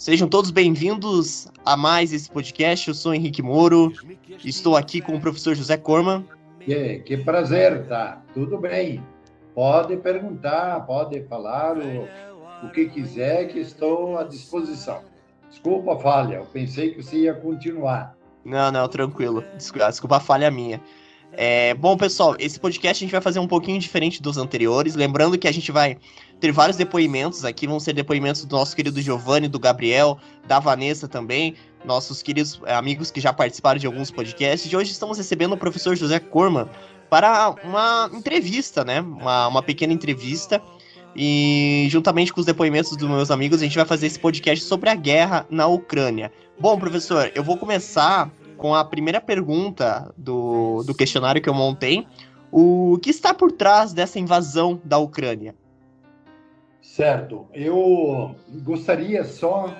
Sejam todos bem-vindos a mais esse podcast. Eu sou Henrique Moro, estou aqui com o professor José Corman. Que prazer, tá? Tudo bem. Pode perguntar, pode falar o que quiser, que estou à disposição. Desculpa a falha, eu pensei que você ia continuar. Não, tranquilo. Desculpa a falha minha. Bom, pessoal, esse podcast a gente vai fazer um pouquinho diferente dos anteriores. Lembrando que a gente vai ter vários depoimentos aqui. Vão ser depoimentos do nosso querido Giovanni, do Gabriel, da Vanessa também. Nossos queridos amigos que já participaram de alguns podcasts. E hoje estamos recebendo o professor José Corman para uma entrevista, né? Uma pequena entrevista. E juntamente com os depoimentos dos meus amigos, a gente vai fazer esse podcast sobre a guerra na Ucrânia. Bom, professor, eu vou começar com a primeira pergunta do questionário que eu montei. O que está por trás dessa invasão da Ucrânia? Certo. Eu gostaria só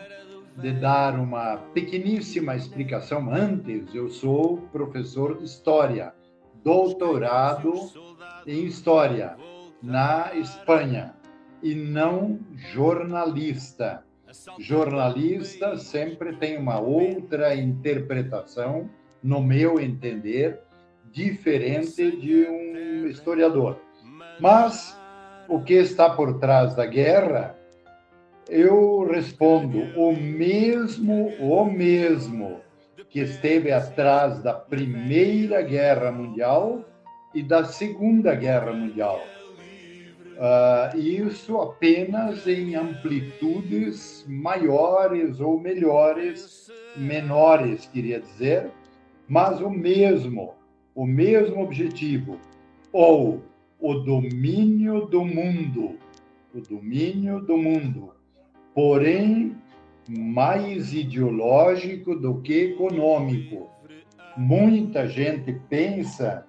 de dar uma pequeníssima explicação antes. Eu sou professor de História, doutorado em História na Espanha, e não jornalista. Jornalista sempre tem uma outra interpretação, no meu entender, diferente de um historiador. Mas o que está por trás da guerra, eu respondo o mesmo que esteve atrás da Primeira Guerra Mundial e da Segunda Guerra Mundial. Isso apenas em amplitudes maiores ou menores, queria dizer, mas o mesmo objetivo, ou o domínio do mundo, porém mais ideológico do que econômico. Muita gente pensa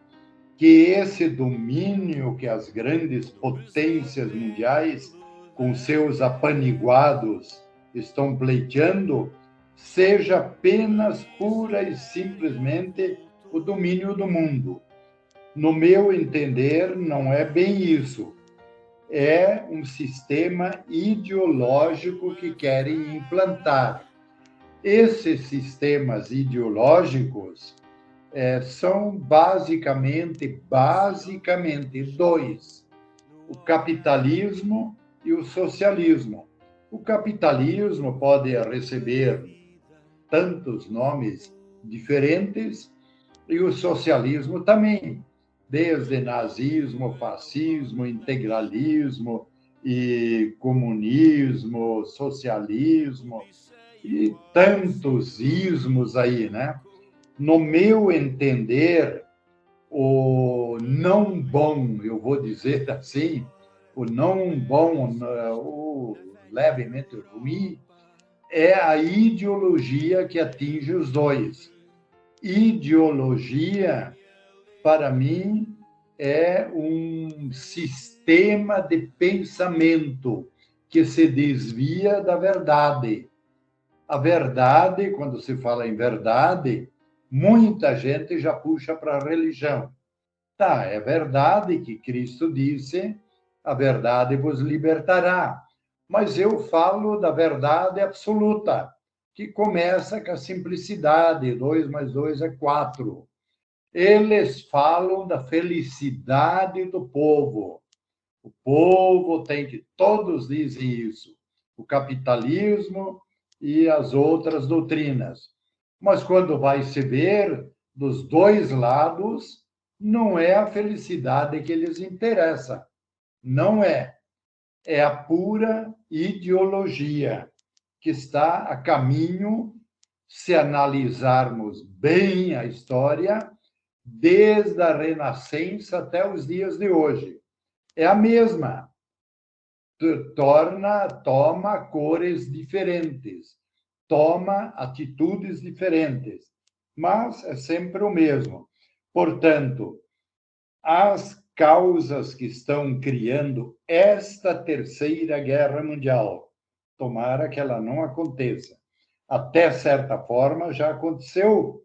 que esse domínio que as grandes potências mundiais, com seus apaniguados, estão pleiteando, seja apenas, pura e simplesmente, o domínio do mundo. No meu entender, não é bem isso. É um sistema ideológico que querem implantar. Esses sistemas ideológicos são basicamente dois: o capitalismo e o socialismo. O capitalismo pode receber tantos nomes diferentes, e o socialismo também, desde nazismo, fascismo, integralismo e comunismo, socialismo e tantos ismos aí, né? No meu entender, o não bom, eu vou dizer assim, o não bom, o levemente ruim, é a ideologia que atinge os dois. Ideologia, para mim, é um sistema de pensamento que se desvia da verdade. A verdade, quando se fala em verdade, muita gente já puxa para a religião. Tá, é verdade que Cristo disse: a verdade vos libertará. Mas eu falo da verdade absoluta, que começa com a simplicidade: 2 mais 2 é 4. Eles falam da felicidade do povo. O povo tem que... Todos dizem isso. O capitalismo e as outras doutrinas. Mas quando vai se ver dos dois lados, não é a felicidade que lhes interessa. Não é. É a pura ideologia que está a caminho, se analisarmos bem a história, desde a Renascença até os dias de hoje. É a mesma. Toma cores diferentes, toma atitudes diferentes, mas é sempre o mesmo. Portanto, as causas que estão criando esta terceira guerra mundial, tomara que ela não aconteça. Até certa forma já aconteceu,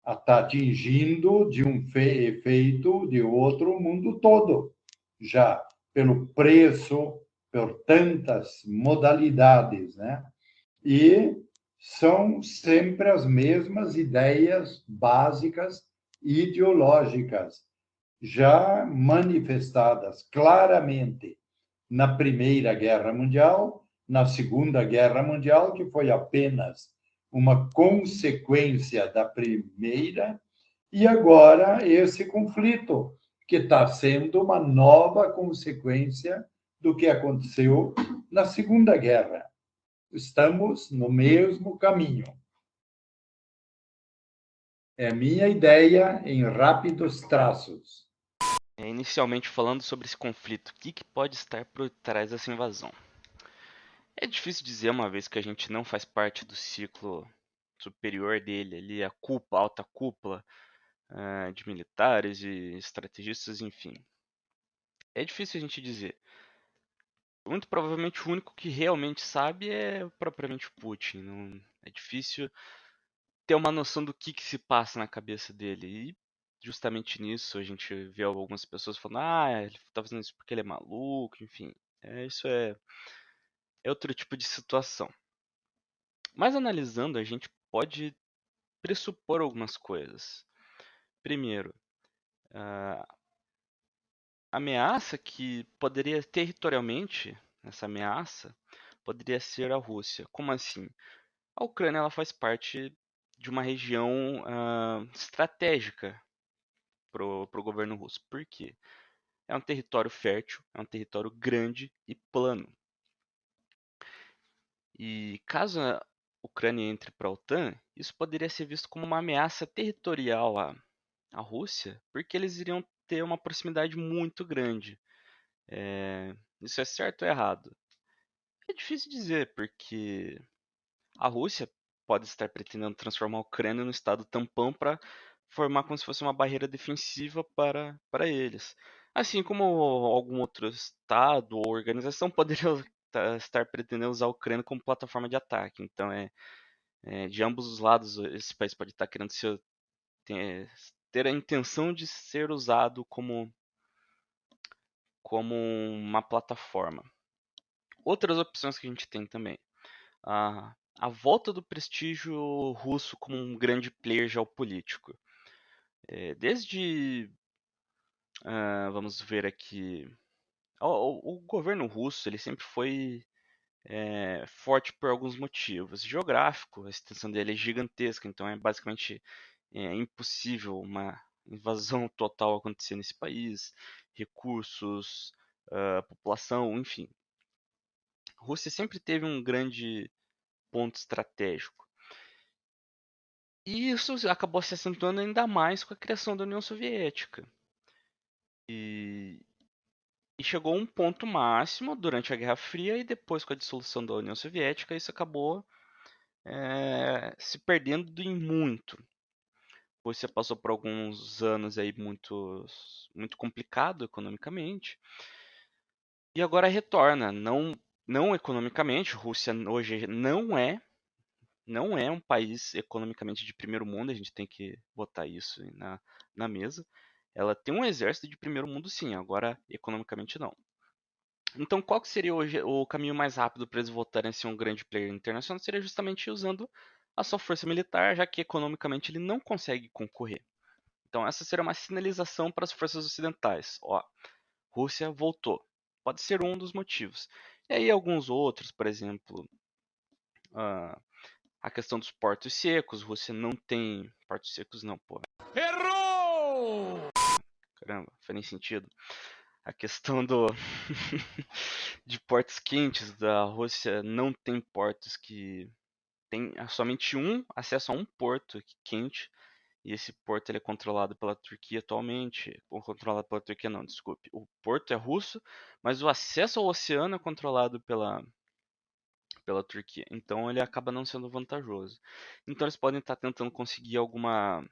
está atingindo de um efeito de outro mundo todo, já pelo preço, por tantas modalidades, né? E são sempre as mesmas ideias básicas ideológicas, já manifestadas claramente na Primeira Guerra Mundial, na Segunda Guerra Mundial, que foi apenas uma consequência da primeira, e agora esse conflito, que está sendo uma nova consequência do que aconteceu na Segunda Guerra. Estamos no mesmo caminho. É a minha ideia em rápidos traços. Inicialmente falando sobre esse conflito, o que pode estar por trás dessa invasão? É difícil dizer, uma vez que a gente não faz parte do ciclo superior dele, ali a cúpula, a alta cúpula de militares e estrategistas, enfim. É difícil a gente dizer. Muito provavelmente o único que realmente sabe é propriamente o Putin. Não, é difícil ter uma noção do que se passa na cabeça dele. E justamente nisso a gente vê algumas pessoas falando, ele tá fazendo isso porque ele é maluco, enfim. Isso é outro tipo de situação. Mas analisando, a gente pode pressupor algumas coisas. Primeiro, a ameaça que poderia territorialmente, essa ameaça, poderia ser a Rússia. Como assim? A Ucrânia ela faz parte de uma região estratégica para o governo russo. Por quê? É um território fértil, é um território grande e plano. E caso a Ucrânia entre para a OTAN, isso poderia ser visto como uma ameaça territorial à Rússia, porque eles iriam ter uma proximidade muito grande. Isso é certo ou errado? É difícil dizer, porque a Rússia pode estar pretendendo transformar a Ucrânia num estado tampão para formar como se fosse uma barreira defensiva para eles. Assim como algum outro estado ou organização poderia estar pretendendo usar a Ucrânia como plataforma de ataque. Então, de ambos os lados, esse país pode estar querendo ter a intenção de ser usado como uma plataforma. Outras opções que a gente tem também. A volta do prestígio russo como um grande player geopolítico. Desde, vamos ver aqui, o governo russo ele sempre foi forte por alguns motivos. Geográfico, a extensão dele é gigantesca, então é basicamente impossível uma invasão total acontecer nesse país. Recursos, população, enfim. A Rússia sempre teve um grande ponto estratégico. E isso acabou se acentuando ainda mais com a criação da União Soviética. E chegou a um ponto máximo durante a Guerra Fria e depois com a dissolução da União Soviética, isso acabou se perdendo em muito. A Rússia passou por alguns anos aí muito complicado economicamente e agora retorna, não economicamente. A Rússia hoje não é um país economicamente de primeiro mundo, a gente tem que botar isso na mesa. Ela tem um exército de primeiro mundo sim, agora economicamente não. Então qual que seria hoje o caminho mais rápido para eles voltarem a ser um grande player internacional? Seria justamente usando a sua força militar, já que economicamente ele não consegue concorrer. Então essa seria uma sinalização para as forças ocidentais. Ó, Rússia voltou. Pode ser um dos motivos. E aí alguns outros, por exemplo, a questão dos portos secos. Rússia não tem portos secos, não, pô. Errou! Caramba, faz nem sentido. A questão do de portos quentes da Rússia não tem portos que tem somente acesso a um porto quente. E esse porto ele é controlado pela Turquia atualmente. Ou controlado pela Turquia não, desculpe. O porto é russo, mas o acesso ao oceano é controlado pela Turquia. Então ele acaba não sendo vantajoso. Então eles podem estar tentando conseguir alguma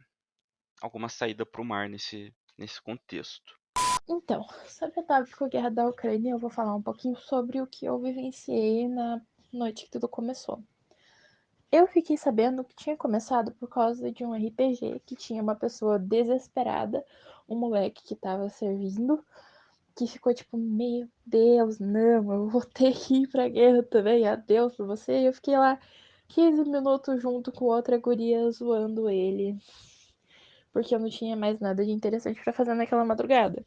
saída para o mar nesse contexto. Então, sobre o tópico Guerra da Ucrânia, eu vou falar um pouquinho sobre o que eu vivenciei na noite que tudo começou. Eu fiquei sabendo que tinha começado por causa de um RPG que tinha uma pessoa desesperada, um moleque que estava servindo que ficou tipo, meu Deus, não, eu vou ter que ir pra guerra também, adeus pra você. E eu fiquei lá 15 minutos junto com outra guria zoando ele, porque eu não tinha mais nada de interessante pra fazer naquela madrugada.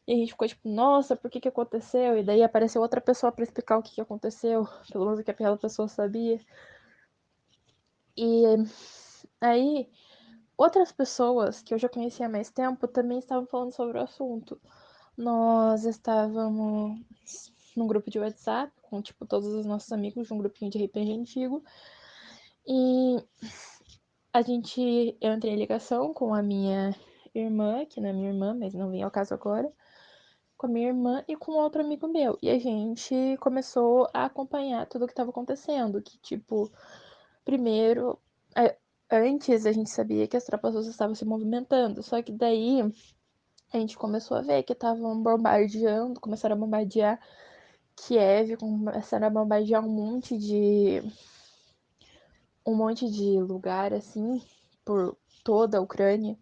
E a gente ficou tipo, nossa, por que que aconteceu? E daí apareceu outra pessoa pra explicar o que que aconteceu, pelo menos o que aquela pessoa sabia. E aí, outras pessoas que eu já conhecia há mais tempo também estavam falando sobre o assunto. Nós estávamos num grupo de WhatsApp com, tipo, todos os nossos amigos, num grupinho de RPG antigo. E eu entrei em ligação com a minha irmã, que não é minha irmã, mas não vem ao caso agora, com a minha irmã e com outro amigo meu. E a gente começou a acompanhar tudo o que estava acontecendo, que, tipo, primeiro, antes a gente sabia que as tropas russas estavam se movimentando, só que daí a gente começou a ver que estavam bombardeando, começaram a bombardear Kiev, começaram a bombardear um monte de lugar, assim, por toda a Ucrânia.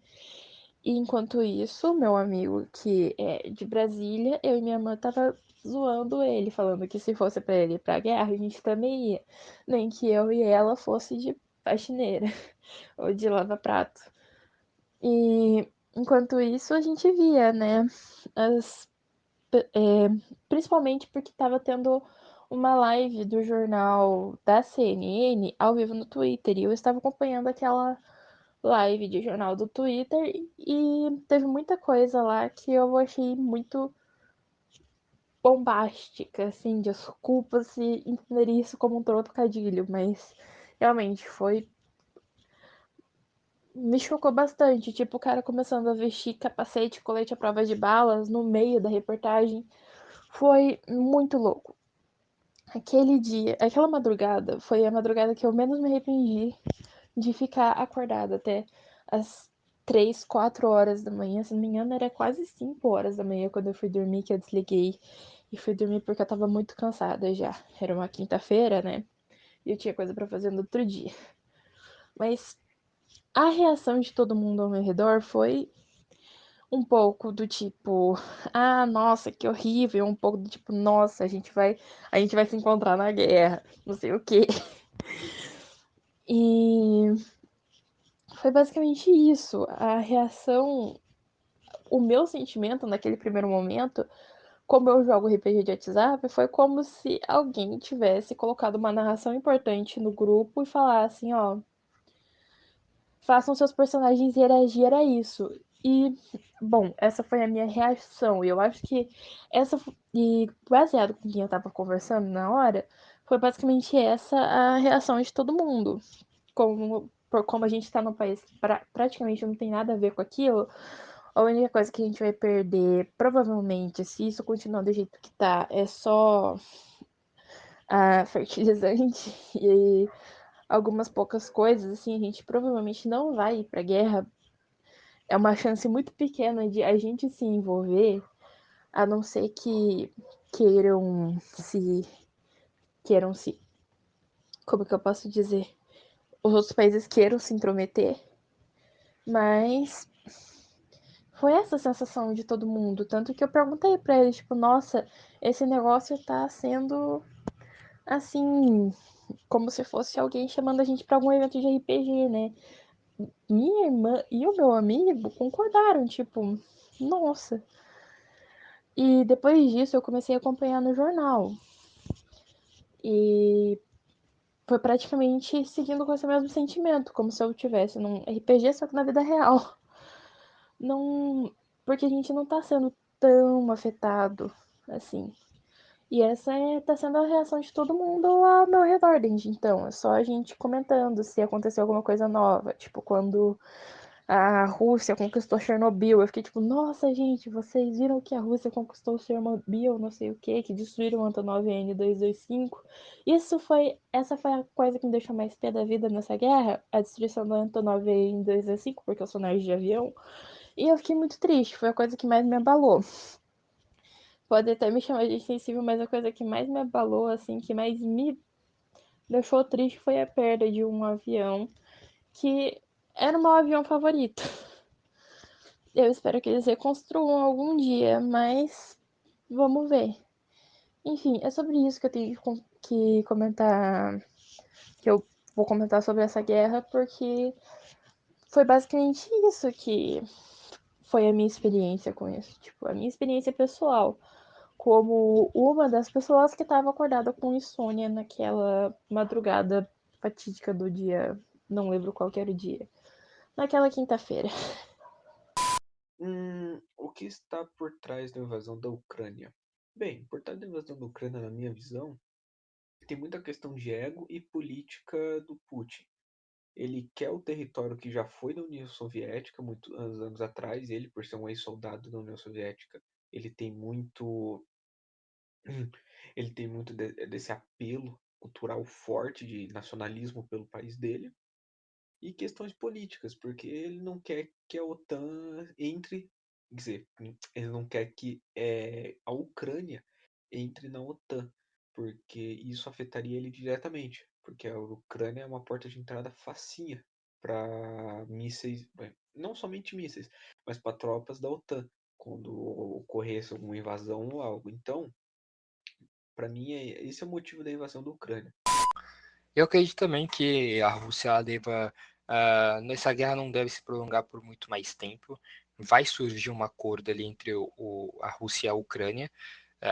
E enquanto isso, meu amigo, que é de Brasília, eu e minha mãe tava zoando ele, falando que se fosse pra ele ir pra guerra, a gente também ia. Nem que eu e ela fosse de faxineira, ou de lava-prato. E enquanto isso, a gente via, né, principalmente porque tava tendo uma live do jornal da CNN ao vivo no Twitter, e eu estava acompanhando aquela live de jornal do Twitter e teve muita coisa lá que eu achei muito bombástica, assim, desculpa se entender isso como um trocadilho, mas realmente me chocou bastante, tipo, o cara começando a vestir capacete, colete à prova de balas no meio da reportagem, foi muito louco. Aquele dia, aquela madrugada, foi a madrugada que eu menos me arrependi de ficar acordada até as 3, 4 horas da manhã. Se não me engano, era quase 5 horas da manhã quando eu fui dormir, que eu desliguei. E fui dormir porque eu tava muito cansada já. Era uma quinta-feira, né? E eu tinha coisa pra fazer no outro dia. Mas a reação de todo mundo ao meu redor foi um pouco do tipo, ah, nossa, que horrível, um pouco do tipo, nossa, a gente vai se encontrar na guerra, não sei o quê. E foi basicamente isso. A reação, o meu sentimento naquele primeiro momento, como eu jogo RPG de WhatsApp, foi como se alguém tivesse colocado uma narração importante no grupo e falasse assim, ó, façam seus personagens reagir a isso. E, bom, essa foi a minha reação. E eu acho que e baseado com quem eu tava conversando na hora, foi basicamente essa a reação de todo mundo. Como a gente tá num país que praticamente não tem nada a ver com aquilo, a única coisa que a gente vai perder, provavelmente, se isso continuar do jeito que tá, é só a fertilizante e algumas poucas coisas, assim, a gente provavelmente não vai ir pra guerra. É uma chance muito pequena de a gente se envolver, a não ser que queiram se. Queiram se. Como que eu posso dizer? Os outros países queiram se intrometer. Mas foi essa sensação de todo mundo. Tanto que eu perguntei pra eles, tipo, nossa, esse negócio tá sendo assim, como se fosse alguém chamando a gente pra algum evento de RPG, né? Minha irmã e o meu amigo concordaram, tipo, nossa. E depois disso eu comecei a acompanhar no jornal. E foi praticamente seguindo com esse mesmo sentimento, como se eu tivesse num RPG, só que na vida real. Não. Porque a gente não tá sendo tão afetado assim. E essa tá sendo a reação de todo mundo ao meu redor desde então. É só a gente comentando se aconteceu alguma coisa nova. Tipo, quando a Rússia conquistou Chernobyl. Eu fiquei tipo, nossa, gente, vocês viram que a Rússia conquistou Chernobyl, não sei o que destruíram o Antonov N-225. Essa foi a coisa que me deixou mais pé da vida nessa guerra, a destruição do Antonov N-225, porque eu sou nerd de avião. E eu fiquei muito triste, foi a coisa que mais me abalou. Pode até me chamar de sensível, mas a coisa que mais me abalou, assim, que mais me deixou triste foi a perda de um avião que era o meu avião favorito. Eu espero que eles reconstruam algum dia, mas Vamos ver. Enfim, é sobre isso que eu tenho que comentar, que eu vou comentar sobre essa guerra, porque foi basicamente isso que foi a minha experiência com isso. Tipo, a minha experiência pessoal, como uma das pessoas que estava acordada com insônia naquela madrugada fatídica do dia, não lembro qual que era o dia, naquela quinta-feira. O que está por trás da invasão da Ucrânia? Bem, por trás da invasão da Ucrânia, na minha visão, tem muita questão de ego e política do Putin. Ele quer o território que já foi da União Soviética muitos anos atrás. Ele, por ser um ex-soldado da União Soviética, ele tem muito, desse apelo cultural forte de nacionalismo pelo país dele. E questões políticas, porque ele não quer que a OTAN entre, quer dizer, ele não quer que a Ucrânia entre na OTAN, porque isso afetaria ele diretamente, porque a Ucrânia é uma porta de entrada facinha para mísseis, não somente mísseis, mas para tropas da OTAN, quando ocorresse alguma invasão ou algo. Então, para mim, esse é o motivo da invasão da Ucrânia. Eu acredito também que a Rússia ela deva. Essa guerra não deve se prolongar por muito mais tempo. Vai surgir um acordo ali entre a Rússia e a Ucrânia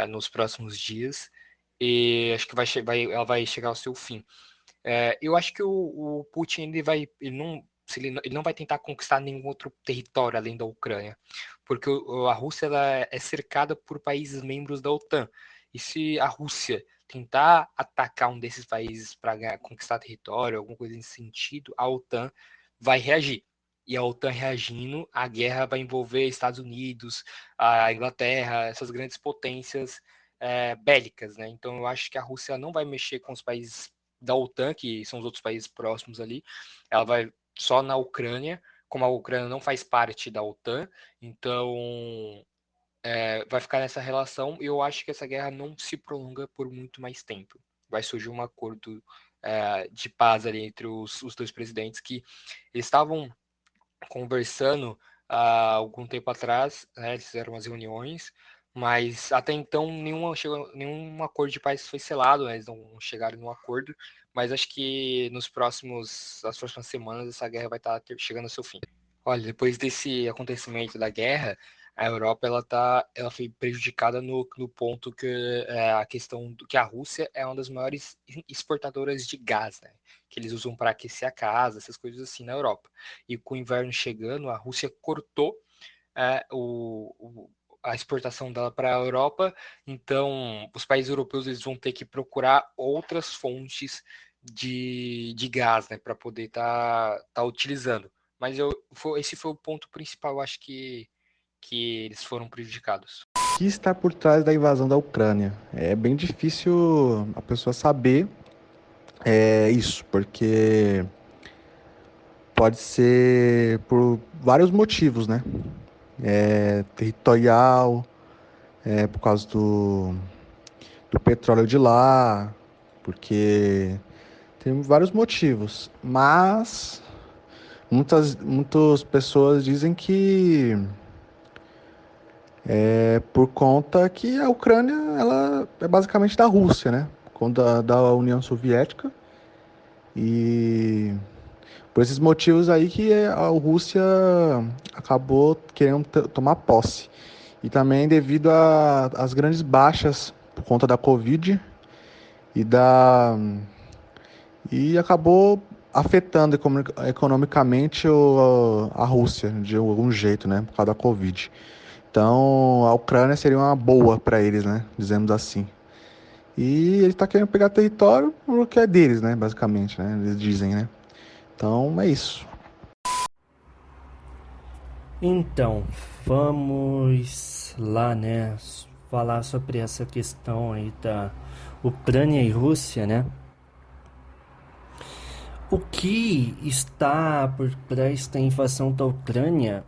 nos próximos dias. E acho que ela vai chegar ao seu fim. Eu acho que o Putin ele não vai tentar conquistar nenhum outro território além da Ucrânia, porque a Rússia ela é cercada por países membros da OTAN. E se a Rússia tentar atacar um desses países para conquistar território, alguma coisa nesse sentido, a OTAN vai reagir. E a OTAN reagindo, a guerra vai envolver Estados Unidos, a Inglaterra, essas grandes potências bélicas, né? Então eu acho que a Rússia não vai mexer com os países da OTAN, que são os outros países próximos ali, ela vai só na Ucrânia, como a Ucrânia não faz parte da OTAN, então vai ficar nessa relação, e eu acho que essa guerra não se prolonga por muito mais tempo. Vai surgir um acordo de paz ali entre os dois presidentes, que eles estavam conversando há algum tempo atrás, né, eles fizeram umas reuniões, mas até então nenhum acordo de paz foi selado, né, eles não chegaram num acordo, mas acho que nas próximas semanas essa guerra vai estar chegando ao seu fim. Olha, depois desse acontecimento da guerra, a Europa ela foi prejudicada no ponto que a questão do que a Rússia é uma das maiores exportadoras de gás, né? Que eles usam para aquecer a casa, essas coisas assim na Europa. E com o inverno chegando, a Rússia cortou a exportação dela para a Europa, então os países europeus eles vão ter que procurar outras fontes de gás, né, para poder estar utilizando. Mas esse foi o ponto principal, eu acho que eles foram prejudicados. O que está por trás da invasão da Ucrânia? É bem difícil a pessoa saber isso, porque pode ser por vários motivos, né? Territorial, por causa do petróleo de lá, porque tem vários motivos, mas muitas pessoas dizem que por conta que a Ucrânia ela é basicamente da Rússia, né? Da União Soviética. E por esses motivos aí que a Rússia acabou querendo tomar posse. E também devido às grandes baixas por conta da Covid e acabou afetando economicamente a Rússia de algum jeito, né? Por causa da Covid. Então, a Ucrânia seria uma boa para eles, né? Dizemos assim. E ele está querendo pegar território porque é deles, né? Basicamente, né? Eles dizem, né? Então, é isso. Então, vamos lá, né? Falar sobre essa questão aí da Ucrânia e Rússia, né? O que está por trás da invasão da Ucrânia?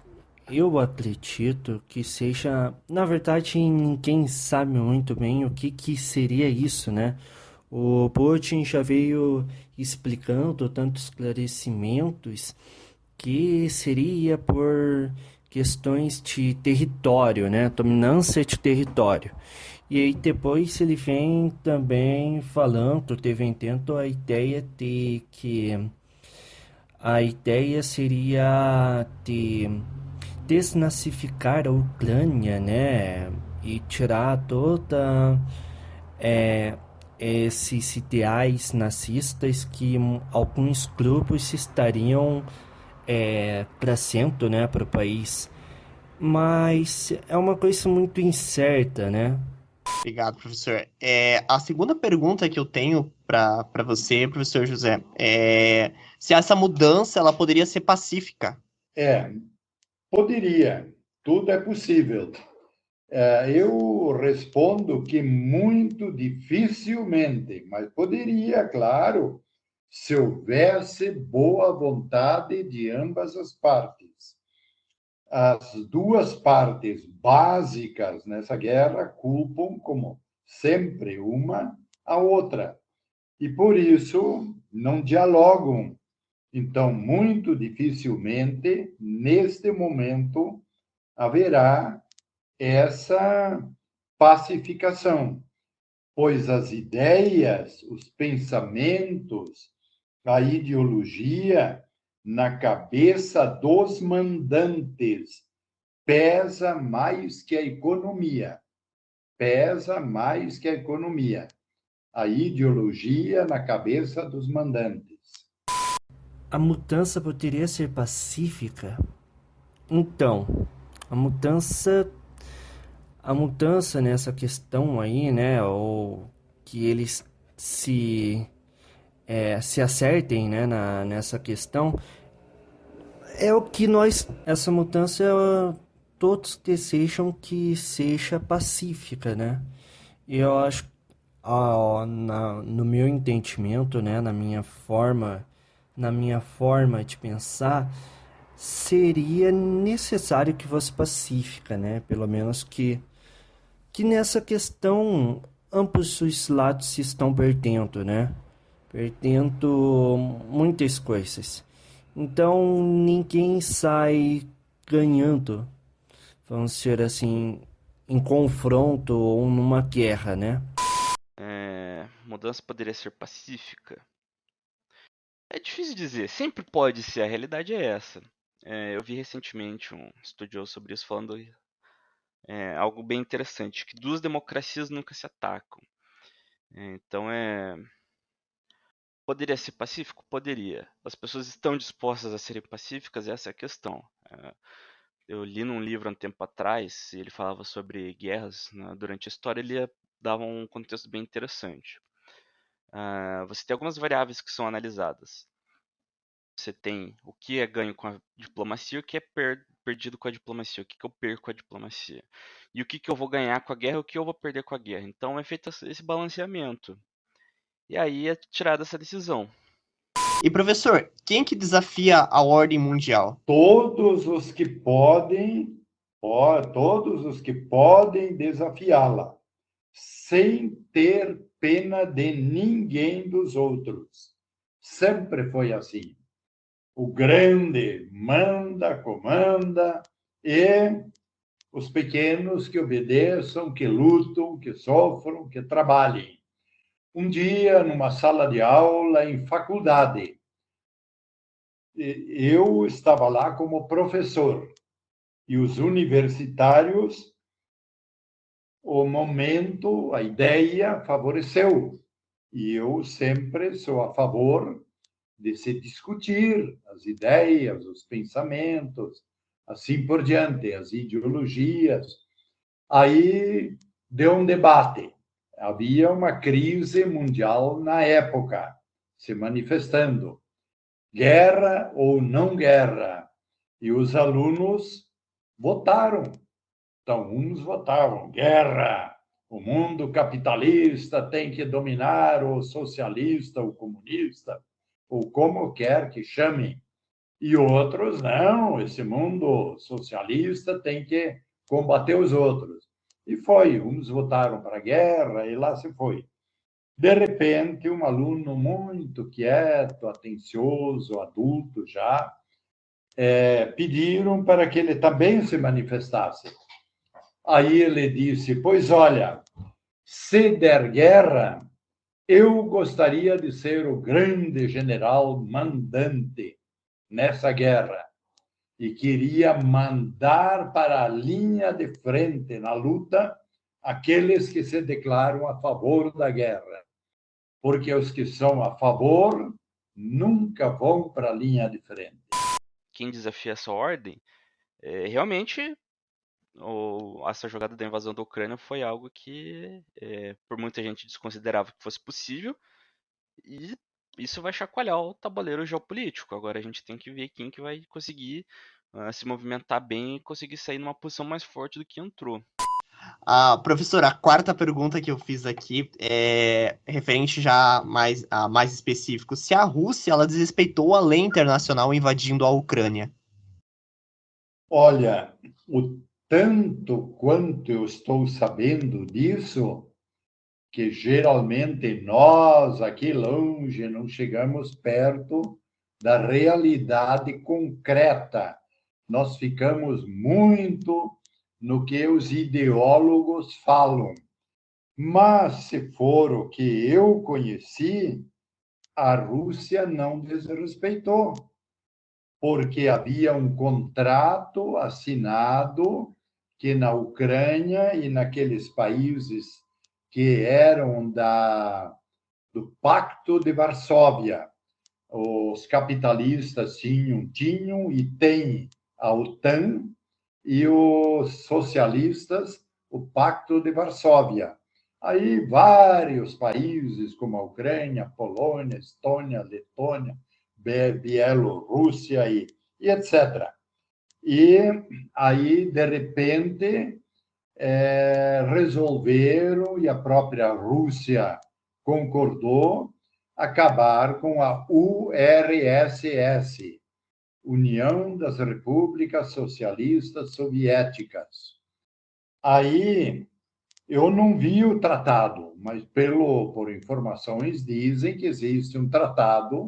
Eu acredito que seja, na verdade, ninguém sabe muito bem o que seria isso, né? O Putin já veio explicando tantos esclarecimentos que seria por questões de território, né? Dominância de território. E aí depois ele vem também falando, defendendo a ideia de que a ideia seria de desnazificar a Ucrânia, né? E tirar toda esses ideais nazistas que alguns grupos estariam trazendo, né, para o país. Mas é uma coisa muito incerta, né? Obrigado, professor. A segunda pergunta que eu tenho para você, professor José, é se essa mudança ela poderia ser pacífica. Poderia, tudo é possível. Eu respondo que muito dificilmente, mas poderia, claro, se houvesse boa vontade de ambas as partes. As duas partes básicas nessa guerra culpam, como sempre, uma a outra. E por isso não dialogam. Então, muito dificilmente, neste momento, haverá essa pacificação, pois as ideias, os pensamentos, a ideologia na cabeça dos mandantes pesa mais que a economia. Pesa mais que a economia. A ideologia na cabeça dos mandantes. A mudança poderia ser pacífica? Então, a mudança nessa questão aí, né, ou que eles se acertem, né, nessa questão, é o que essa mudança, todos desejam que seja pacífica, né? E eu acho, no meu entendimento, né, na minha forma de pensar, seria necessário que fosse pacífica, né? Pelo menos que nessa questão ambos os lados se estão perdendo, né? Perdendo muitas coisas. Então ninguém sai ganhando, vamos dizer assim, em confronto ou numa guerra, né? Mudança poderia ser pacífica? É difícil dizer, sempre pode ser, a realidade é essa. Eu vi recentemente um estudioso sobre isso falando algo bem interessante, que duas democracias nunca se atacam. Então poderia ser pacífico? Poderia. As pessoas estão dispostas a serem pacíficas? Essa é a questão. Eu li num livro há um tempo atrás, e ele falava sobre guerras, né, durante a história, ele dava um contexto bem interessante. Você tem algumas variáveis que são analisadas. Você tem o que é ganho com a diplomacia e o que é perdido com a diplomacia. O que eu perco com a diplomacia. E o que eu vou ganhar com a guerra e o que eu vou perder com a guerra. Então é feito esse balanceamento. E aí é tirada essa decisão. E professor, quem que desafia a ordem mundial? Todos os que podem desafiá-la, sem ter pena de ninguém dos outros. Sempre foi assim. O grande manda, comanda, e os pequenos que obedeçam, que lutam, que sofram, que trabalhem. Um dia, numa sala de aula em faculdade, eu estava lá como professor, e os universitários, o momento, a ideia favoreceu. E eu sempre sou a favor de se discutir as ideias, os pensamentos, assim por diante, as ideologias. Aí deu um debate. Havia uma crise mundial na época, se manifestando. Guerra ou não guerra? E os alunos votaram. Então, uns votavam guerra, o mundo capitalista tem que dominar o socialista, o comunista, ou como quer que chamem. E outros, não, esse mundo socialista tem que combater os outros. E foi, uns votaram para a guerra e lá se foi. De repente, um aluno muito quieto, atencioso, adulto já, pediram para que ele também se manifestasse. Aí ele disse: pois olha, se der guerra, eu gostaria de ser o grande general mandante nessa guerra e queria mandar para a linha de frente na luta aqueles que se declaram a favor da guerra, porque os que são a favor nunca vão para a linha de frente. Quem desafia essa ordem, realmente essa jogada da invasão da Ucrânia foi algo que por muita gente desconsiderava que fosse possível, e isso vai chacoalhar o tabuleiro geopolítico. Agora a gente tem que ver quem que vai conseguir se movimentar bem e conseguir sair numa posição mais forte do que entrou. Professor, a quarta pergunta que eu fiz aqui é referente já mais específico. Se a Rússia ela desrespeitou a lei internacional invadindo a Ucrânia? Olha, o tanto quanto eu estou sabendo disso, que geralmente nós aqui longe não chegamos perto da realidade concreta. Nós ficamos muito no que os ideólogos falam. Mas, se for o que eu conheci, a Rússia não desrespeitou, porque havia um contrato assinado que na Ucrânia e naqueles países que eram do Pacto de Varsóvia, os capitalistas tinham e têm a OTAN, e os socialistas o Pacto de Varsóvia. Aí vários países como a Ucrânia, Polônia, Estônia, Letônia, Bielorrússia e etc. E aí, de repente, resolveram, e a própria Rússia concordou, acabar com a URSS, União das Repúblicas Socialistas Soviéticas. Aí, eu não vi o tratado, mas por informações dizem que existe um tratado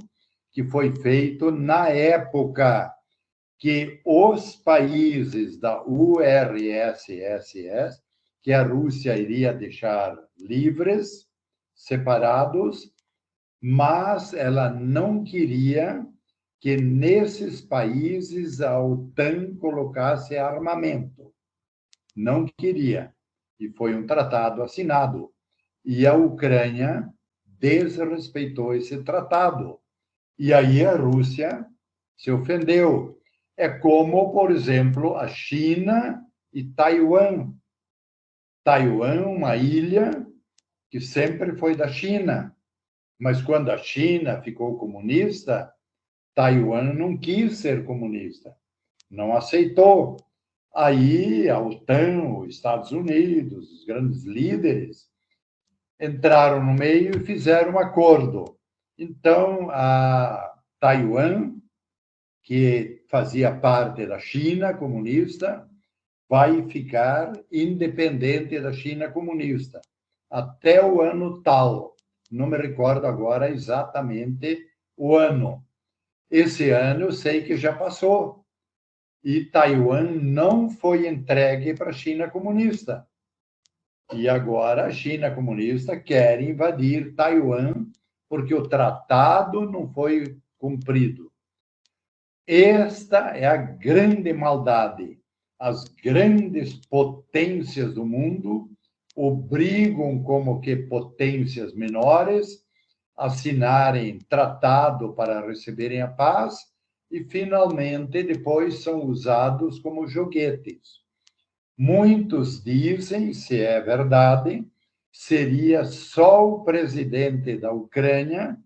que foi feito na época que os países da URSS, que a Rússia iria deixar livres, separados, mas ela não queria que nesses países a OTAN colocasse armamento. Não queria. E foi um tratado assinado. E a Ucrânia desrespeitou esse tratado. E aí a Rússia se ofendeu. É como, por exemplo, a China e Taiwan. Taiwan, uma ilha que sempre foi da China, mas quando a China ficou comunista, Taiwan não quis ser comunista, não aceitou. Aí a OTAN, os Estados Unidos, os grandes líderes, entraram no meio e fizeram um acordo. Então, a Taiwan, que fazia parte da China comunista, vai ficar independente da China comunista até o ano tal. Não me recordo agora exatamente o ano. Esse ano eu sei que já passou. E Taiwan não foi entregue para a China comunista. E agora a China comunista quer invadir Taiwan porque o tratado não foi cumprido. Esta é a grande maldade. As grandes potências do mundo obrigam como que potências menores a assinarem tratado para receberem a paz e, finalmente, depois são usados como joguetes. Muitos dizem, se é verdade, seria só o presidente da Ucrânia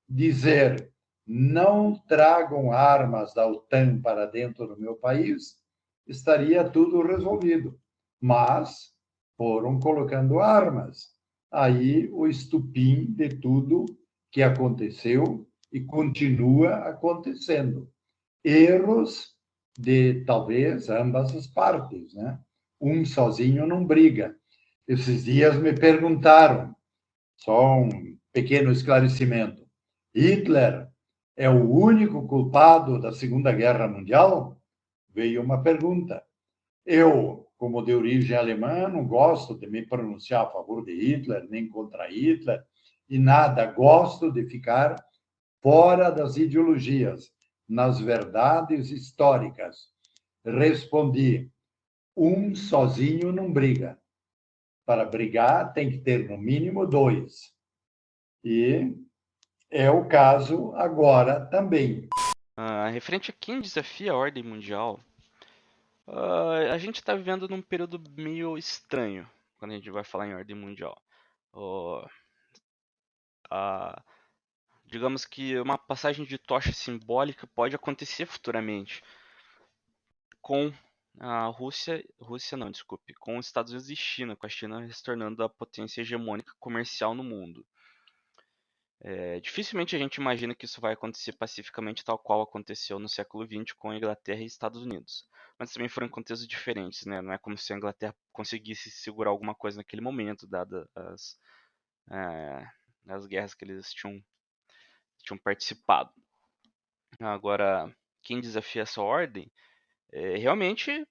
dizer: não tragam armas da OTAN para dentro do meu país, estaria tudo resolvido. Mas foram colocando armas. Aí o estupim de tudo que aconteceu e continua acontecendo. Erros de, talvez, ambas as partes, né? Um sozinho não briga. Esses dias me perguntaram, só um pequeno esclarecimento, Hitler é o único culpado da Segunda Guerra Mundial? Veio uma pergunta. Eu, como de origem alemã, não gosto de me pronunciar a favor de Hitler, nem contra Hitler, e nada, gosto de ficar fora das ideologias, nas verdades históricas. Respondi, um sozinho não briga. Para brigar, tem que ter, no mínimo, 2. E é o caso agora também. Referente a quem desafia a ordem mundial, a gente está vivendo num período meio estranho quando a gente vai falar em ordem mundial. Digamos que uma passagem de tocha simbólica pode acontecer futuramente com a Rússia não, desculpe, com os Estados Unidos e China, com a China se tornando a potência hegemônica comercial no mundo. Dificilmente a gente imagina que isso vai acontecer pacificamente tal qual aconteceu no século XX com a Inglaterra e Estados Unidos. Mas também foram contextos diferentes, né? Não é como se a Inglaterra conseguisse segurar alguma coisa naquele momento, dadas as guerras que eles tinham participado. Agora, quem desafia essa ordem, realmente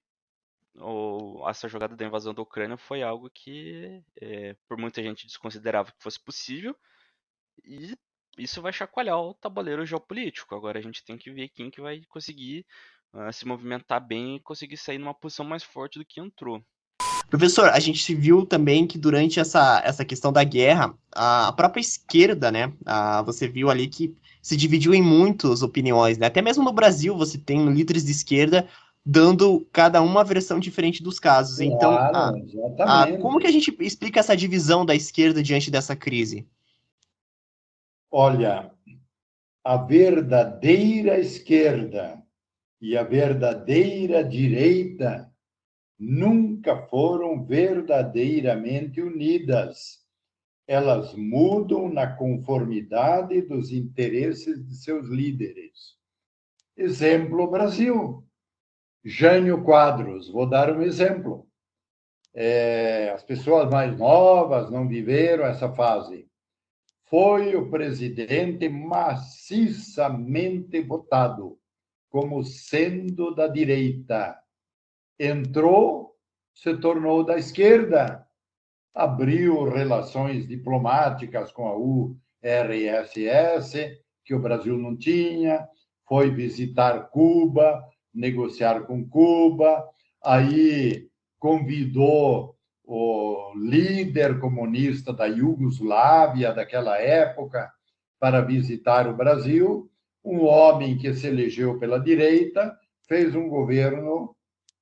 essa jogada da invasão da Ucrânia foi algo que por muita gente desconsiderava que fosse possível, e isso vai chacoalhar o tabuleiro geopolítico. Agora a gente tem que ver quem que vai conseguir se movimentar bem e conseguir sair numa posição mais forte do que entrou. Professor, a gente viu também que durante essa questão da guerra, a própria esquerda, né, você viu ali que se dividiu em muitas opiniões, né? Até mesmo no Brasil você tem líderes de esquerda dando cada uma versão diferente dos casos. Então, Claro, exatamente. como que a gente explica essa divisão da esquerda diante dessa crise? Olha, a verdadeira esquerda e a verdadeira direita nunca foram verdadeiramente unidas. Elas mudam na conformidade dos interesses de seus líderes. Exemplo, Brasil. Jânio Quadros, vou dar um exemplo. As pessoas mais novas não viveram essa fase. Foi o presidente maciçamente votado como sendo da direita. Entrou, se tornou da esquerda, abriu relações diplomáticas com a URSS, que o Brasil não tinha, foi visitar Cuba, negociar com Cuba, aí convidou o líder comunista da Iugoslávia daquela época para visitar o Brasil, um homem que se elegeu pela direita, fez um governo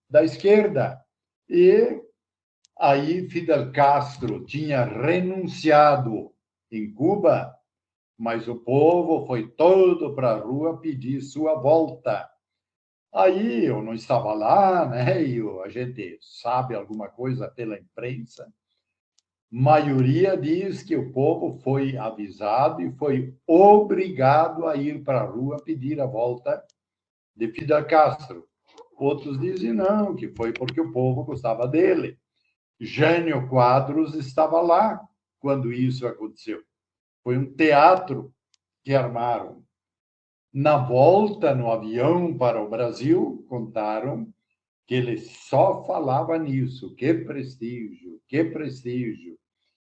da esquerda. E aí Fidel Castro tinha renunciado em Cuba, mas o povo foi todo para a rua pedir sua volta. Aí eu não estava lá, né? E a gente sabe alguma coisa pela imprensa. Maioria diz que o povo foi avisado e foi obrigado a ir para a rua pedir a volta de Fidel Castro. Outros dizem não, que foi porque o povo gostava dele. Jânio Quadros estava lá quando isso aconteceu. Foi um teatro que armaram. Na volta no avião para o Brasil, contaram que ele só falava nisso. Que prestígio, que prestígio.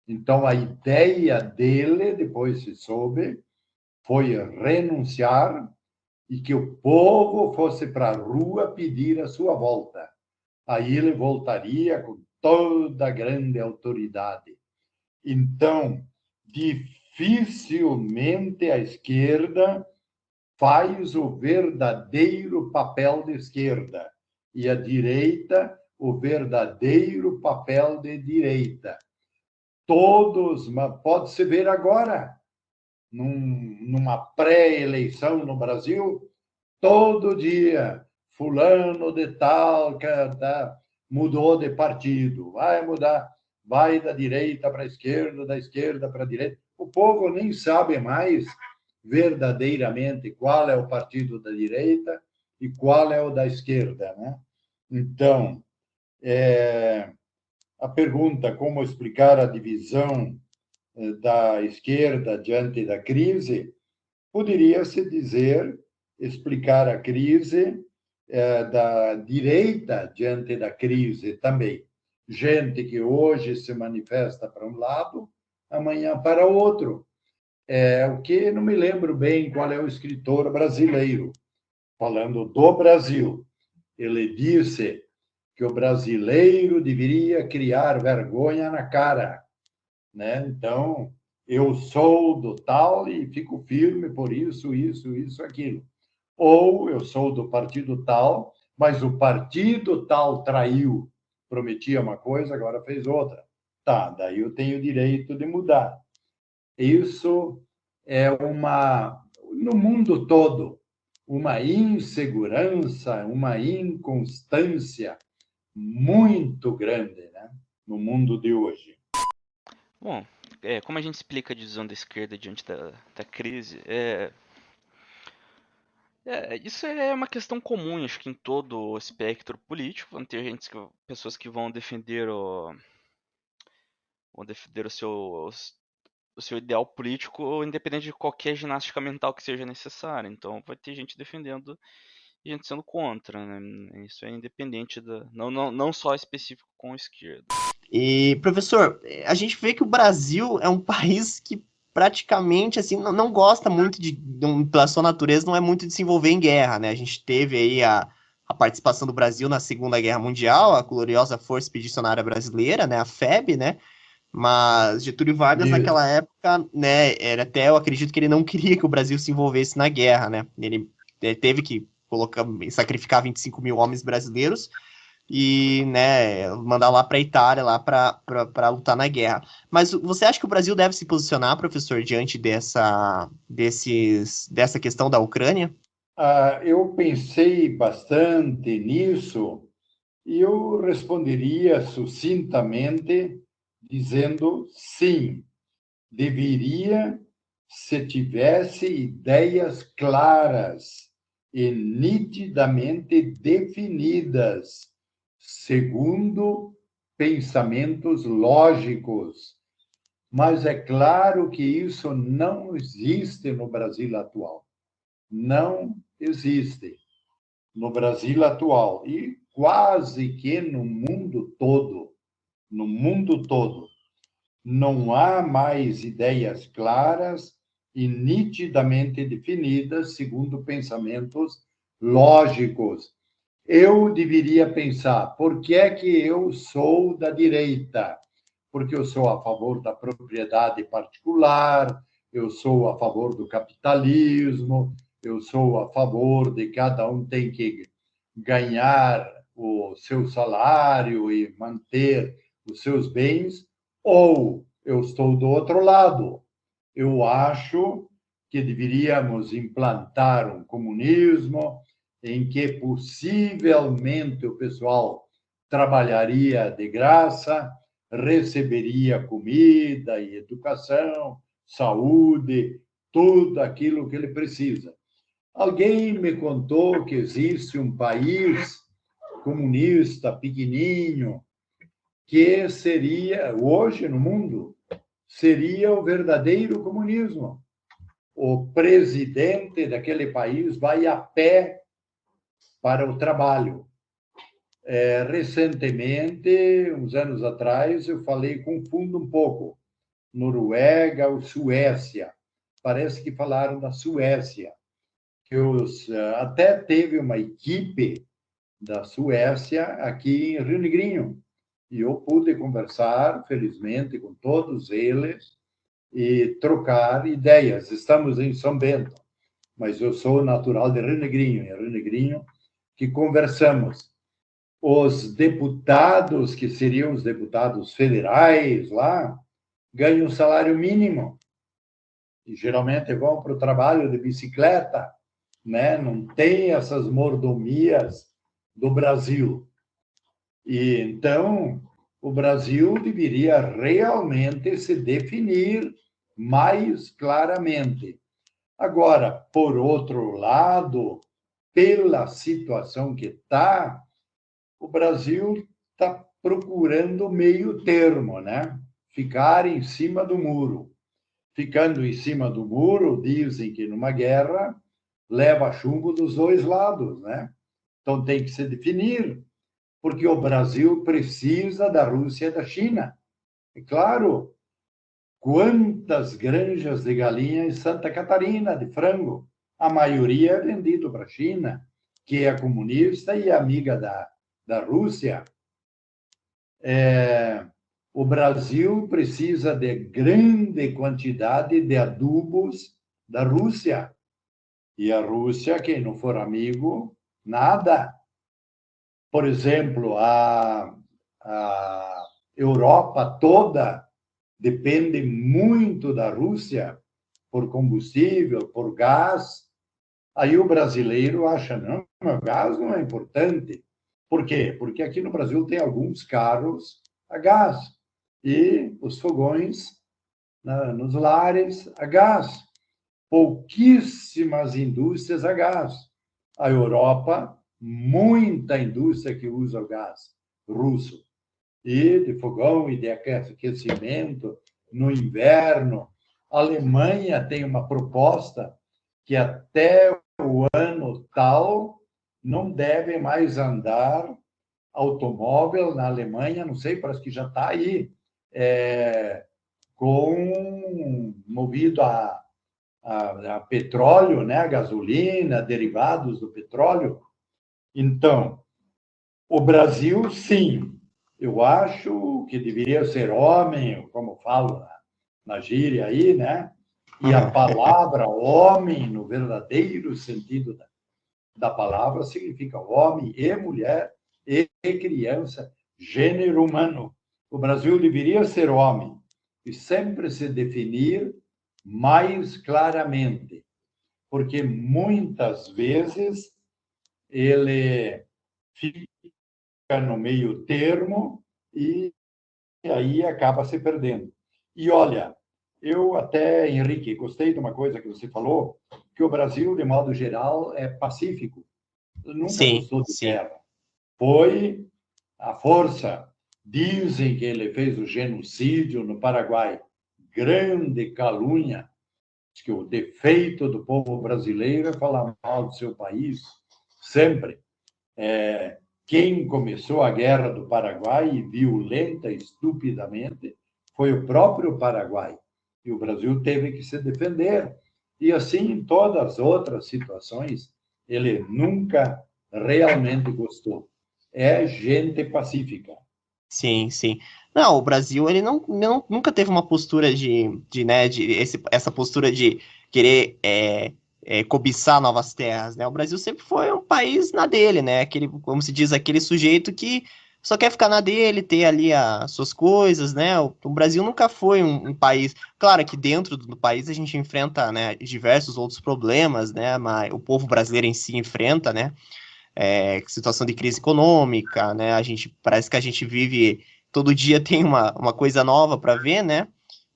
Então, a ideia dele, depois se soube, foi renunciar e que o povo fosse para a rua pedir a sua volta. Aí ele voltaria com toda a grande autoridade. Então, dificilmente a esquerda faz o verdadeiro papel de esquerda e a direita o verdadeiro papel de direita. Todos, pode-se ver agora, numa pré-eleição no Brasil, todo dia, fulano de tal, mudou de partido, vai mudar, vai da direita para a esquerda, da esquerda para a direita. O povo nem sabe mais verdadeiramente qual é o partido da direita e qual é o da esquerda, né? Então, a pergunta como explicar a divisão da esquerda diante da crise, poderia-se dizer, explicar a crise da direita diante da crise também. Gente que hoje se manifesta para um lado, amanhã para outro. O que não me lembro bem qual é o escritor brasileiro, falando do Brasil. Ele disse que o brasileiro deveria criar vergonha na cara, né? Então, eu sou do tal e fico firme por isso, aquilo. Ou eu sou do partido tal, mas o partido tal traiu, prometia uma coisa, agora fez outra. Tá, daí eu tenho o direito de mudar. Isso é no mundo todo, uma insegurança, uma inconstância muito grande, né? No mundo de hoje. Bom, como a gente explica a divisão da esquerda diante da crise, isso é uma questão comum, acho que em todo o espectro político. Vão ter pessoas que vão defender o seu ideal político, independente de qualquer ginástica mental que seja necessária. Então, vai ter gente defendendo e gente sendo contra, né? Isso é independente não só específico com a esquerda. E, professor, a gente vê que o Brasil é um país que praticamente, assim, não gosta muito pela sua natureza, não é muito de se envolver em guerra, né? A gente teve aí a participação do Brasil na Segunda Guerra Mundial, a gloriosa Força Expedicionária Brasileira, né? A FEB, né? Mas Getúlio Vargas, naquela época, né, eu acredito que ele não queria que o Brasil se envolvesse na guerra, né? Ele teve que sacrificar 25 mil homens brasileiros e, né, mandar lá para a Itália lá para lutar na guerra. Mas você acha que o Brasil deve se posicionar, professor, diante dessa questão da Ucrânia? Eu pensei bastante nisso e eu responderia sucintamente dizendo sim, deveria, se tivesse ideias claras e nitidamente definidas, segundo pensamentos lógicos. Mas é claro que isso não existe no Brasil atual. Não existe no Brasil atual e quase que no mundo todo. No mundo todo. Não há mais ideias claras e nitidamente definidas segundo pensamentos lógicos. Eu deveria pensar, por que é que eu sou da direita? Porque eu sou a favor da propriedade particular, eu sou a favor do capitalismo, eu sou a favor de cada um tem que ganhar o seu salário e manter os seus bens, ou eu estou do outro lado. Eu acho que deveríamos implantar um comunismo em que possivelmente o pessoal trabalharia de graça, receberia comida e educação, saúde, tudo aquilo que ele precisa. Alguém me contou que existe um país comunista pequenininho que seria, hoje no mundo, seria o verdadeiro comunismo. O presidente daquele país vai a pé para o trabalho. Recentemente, uns anos atrás, eu confundo um pouco, Noruega ou Suécia. Parece que falaram da Suécia. Até teve uma equipe da Suécia aqui em Rio Negrinho. E eu pude conversar, felizmente, com todos eles e trocar ideias. Estamos em São Bento, mas eu sou natural de Rio Negrinho, em Rio Negrinho que conversamos. Os deputados, que seriam os deputados federais lá, ganham um salário mínimo. E geralmente vão para o trabalho de bicicleta, né? Não tem essas mordomias do Brasil. E então o Brasil deveria realmente se definir mais claramente. Agora, por outro lado, pela situação que está, o Brasil está procurando meio termo, né? Ficar em cima do muro. ficando em cima do muro, dizem que numa guerra leva chumbo dos dois lados, né? Então tem que se definir, porque o Brasil precisa da Rússia e da China. É claro, quantas granjas de galinha em Santa Catarina, de frango? A maioria é vendido para a China, que é comunista e amiga da Rússia. O Brasil precisa de grande quantidade de adubos da Rússia. E a Rússia, quem não for amigo, nada. Por exemplo, a Europa toda depende muito da Rússia por combustível, por gás. Aí o brasileiro acha, não, o gás não é importante. Por quê? Porque aqui no Brasil tem alguns carros a gás e os fogões nos lares a gás. Pouquíssimas indústrias a gás. A Europa, muita indústria que usa o gás russo. E de fogão e de aquecimento no inverno. A Alemanha tem uma proposta que até o ano tal não deve mais andar automóvel na Alemanha, não sei, parece que já está aí, movido a petróleo, né, a gasolina, derivados do petróleo. Então, o Brasil, sim, eu acho que deveria ser homem, como falo na gíria aí, né? E a palavra homem, no verdadeiro sentido da palavra, significa homem e mulher e criança, gênero humano. O Brasil deveria ser homem e sempre se definir mais claramente, porque muitas vezes ele fica no meio termo e aí acaba se perdendo. E olha, eu até, Henrique, gostei de uma coisa que você falou, que o Brasil, de modo geral, é pacífico. Nunca gostou de guerra. Foi a força. Dizem que ele fez o genocídio no Paraguai. Grande calúnia. Diz que o defeito do povo brasileiro é falar mal do seu país, sempre. Quem começou a guerra do Paraguai, violenta, estupidamente, foi o próprio Paraguai. E o Brasil teve que se defender. E assim, em todas as outras situações, ele nunca realmente gostou. É gente pacífica. Sim, sim. Não, o Brasil, ele nunca teve uma postura essa postura de querer cobiçar novas terras, né? O Brasil sempre foi um país na dele, né? Aquele, como se diz, aquele sujeito que só quer ficar na dele, ter ali as suas coisas, né? O Brasil nunca foi um país... Claro que dentro do país a gente enfrenta, né, diversos outros problemas, né? Mas o povo brasileiro em si enfrenta, né? Situação de crise econômica, né? Parece que a gente vive... Todo dia tem uma coisa nova para ver, né?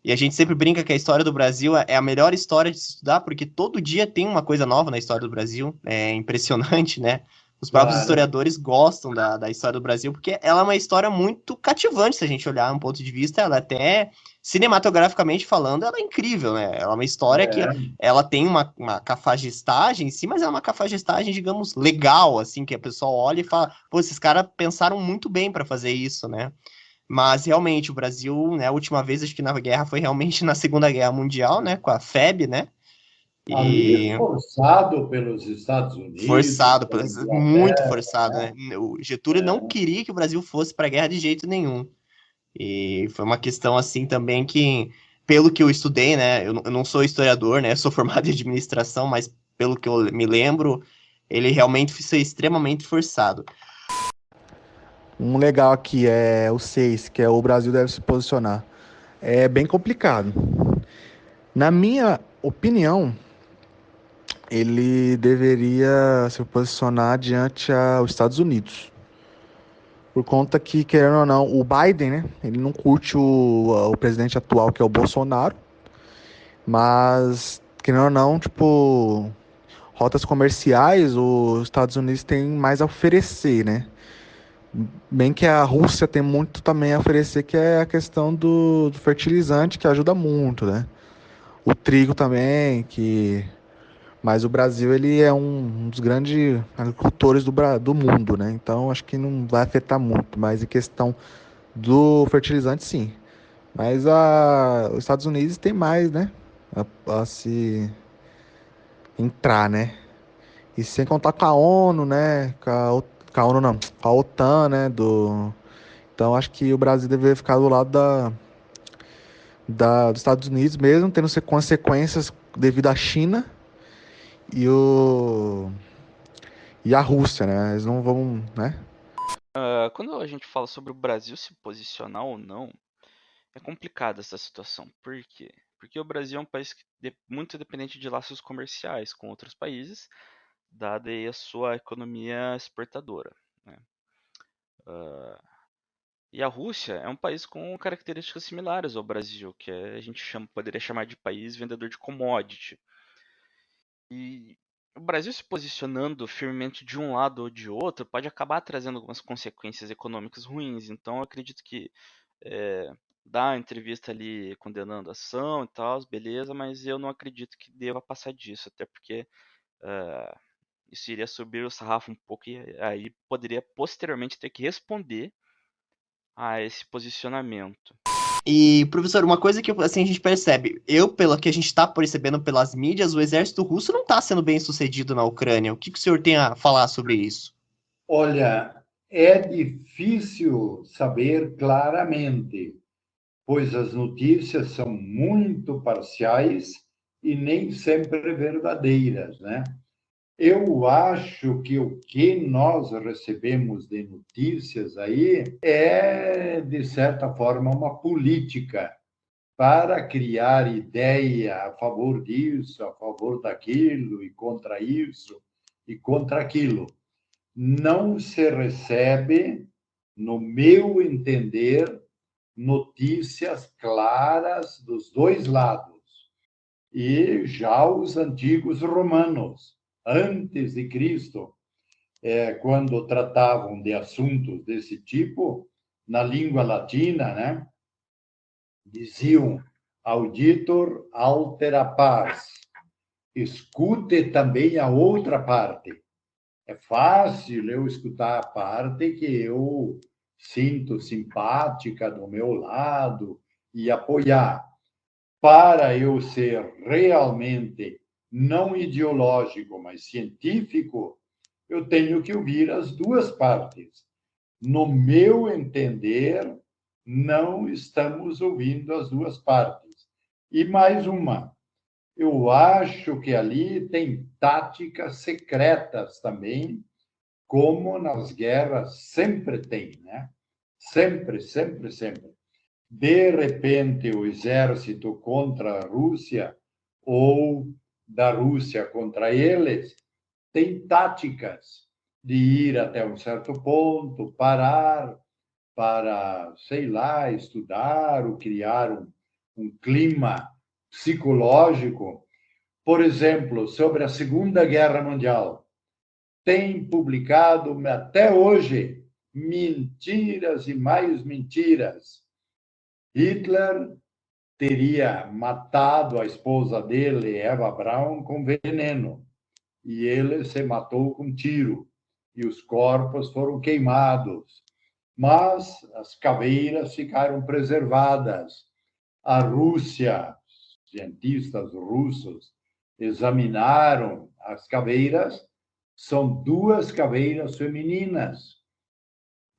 E a gente sempre brinca que a história do Brasil é a melhor história de se estudar, porque todo dia tem uma coisa nova na história do Brasil. É impressionante, né? Os próprios historiadores gostam da história do Brasil, porque ela é uma história muito cativante, se a gente olhar um ponto de vista, ela até, cinematograficamente falando, ela é incrível, né? Ela é uma história que ela tem uma cafajestagem em si, mas é uma cafajestagem, digamos, legal, assim, que a pessoa olha e fala, pô, esses caras pensaram muito bem para fazer isso, né? Mas, realmente, o Brasil, né, a última vez, acho que na guerra foi realmente na Segunda Guerra Mundial, né, com a FEB, né? Ali forçado pelos Estados Unidos. Forçado, muito forçado, né? O Getúlio não queria que o Brasil fosse para a guerra de jeito nenhum. E foi uma questão, assim, também que, pelo que eu estudei, né, eu não sou historiador, né, eu sou formado em administração, mas pelo que eu me lembro, ele realmente foi extremamente forçado. Um legal aqui é o 6, que é o Brasil deve se posicionar. É bem complicado. Na minha opinião, ele deveria se posicionar diante aos Estados Unidos. Por conta que, querendo ou não, o Biden, né, ele não curte o presidente atual, que é o Bolsonaro. Mas, querendo ou não, tipo, rotas comerciais, os Estados Unidos têm mais a oferecer, né? Bem que a Rússia tem muito também a oferecer, que é a questão do fertilizante, que ajuda muito, né? o trigo também, mas o Brasil ele é um dos grandes agricultores do mundo, né? Então acho que não vai afetar muito, mas em questão do fertilizante, sim. Mas os Estados Unidos tem mais, né? A se entrar, né? E sem contar com a ONU, né? Com a ONU não, com a OTAN, né? Então acho que o Brasil deveria ficar do lado dos Estados Unidos mesmo, tendo consequências devido à China e, e a Rússia, né? Eles não vão, né? Quando a gente fala sobre o Brasil se posicionar ou não, é complicada essa situação. Por quê? Porque o Brasil é um país muito dependente de laços comerciais com outros países, dada aí a sua economia exportadora, né? E a Rússia é um país com características similares ao Brasil, que a gente poderia chamar de país vendedor de commodity. E o Brasil se posicionando firmemente de um lado ou de outro pode acabar trazendo algumas consequências econômicas ruins. Então eu acredito que dar a entrevista ali condenando a ação e tal, beleza, mas eu não acredito que deva passar disso, até porque isso iria subir o sarrafo um pouco e aí poderia posteriormente ter que responder a esse posicionamento. E, professor, uma coisa que assim, a gente percebe, pelo que a gente está percebendo pelas mídias, o exército russo não está sendo bem sucedido na Ucrânia. O que o senhor tem a falar sobre isso? Olha, é difícil saber claramente, pois as notícias são muito parciais e nem sempre verdadeiras, né? Eu acho que o que nós recebemos de notícias aí é, de certa forma, uma política para criar ideia a favor disso, a favor daquilo, e contra isso, e contra aquilo. Não se recebe, no meu entender, notícias claras dos dois lados. E já os antigos romanos, antes de Cristo, quando tratavam de assuntos desse tipo, na língua latina, né, diziam auditor altera pars, escute também a outra parte. É fácil eu escutar a parte que eu sinto simpática do meu lado e apoiar. Para eu ser realmente não ideológico, mas científico, eu tenho que ouvir as duas partes. No meu entender, não estamos ouvindo as duas partes. E mais uma, eu acho que ali tem táticas secretas também, como nas guerras sempre tem, né? Sempre, sempre, sempre. De repente, o exército contra a Rússia ou da Rússia contra eles tem táticas de ir até um certo ponto, parar para, sei lá, estudar ou criar um clima psicológico. Por exemplo, sobre a Segunda Guerra Mundial, tem publicado até hoje mentiras e mais mentiras. Hitler teria matado a esposa dele, Eva Braun, com veneno. E ele se matou com tiro. E os corpos foram queimados. Mas as caveiras ficaram preservadas. A Rússia, cientistas russos, examinaram as caveiras, são duas caveiras femininas.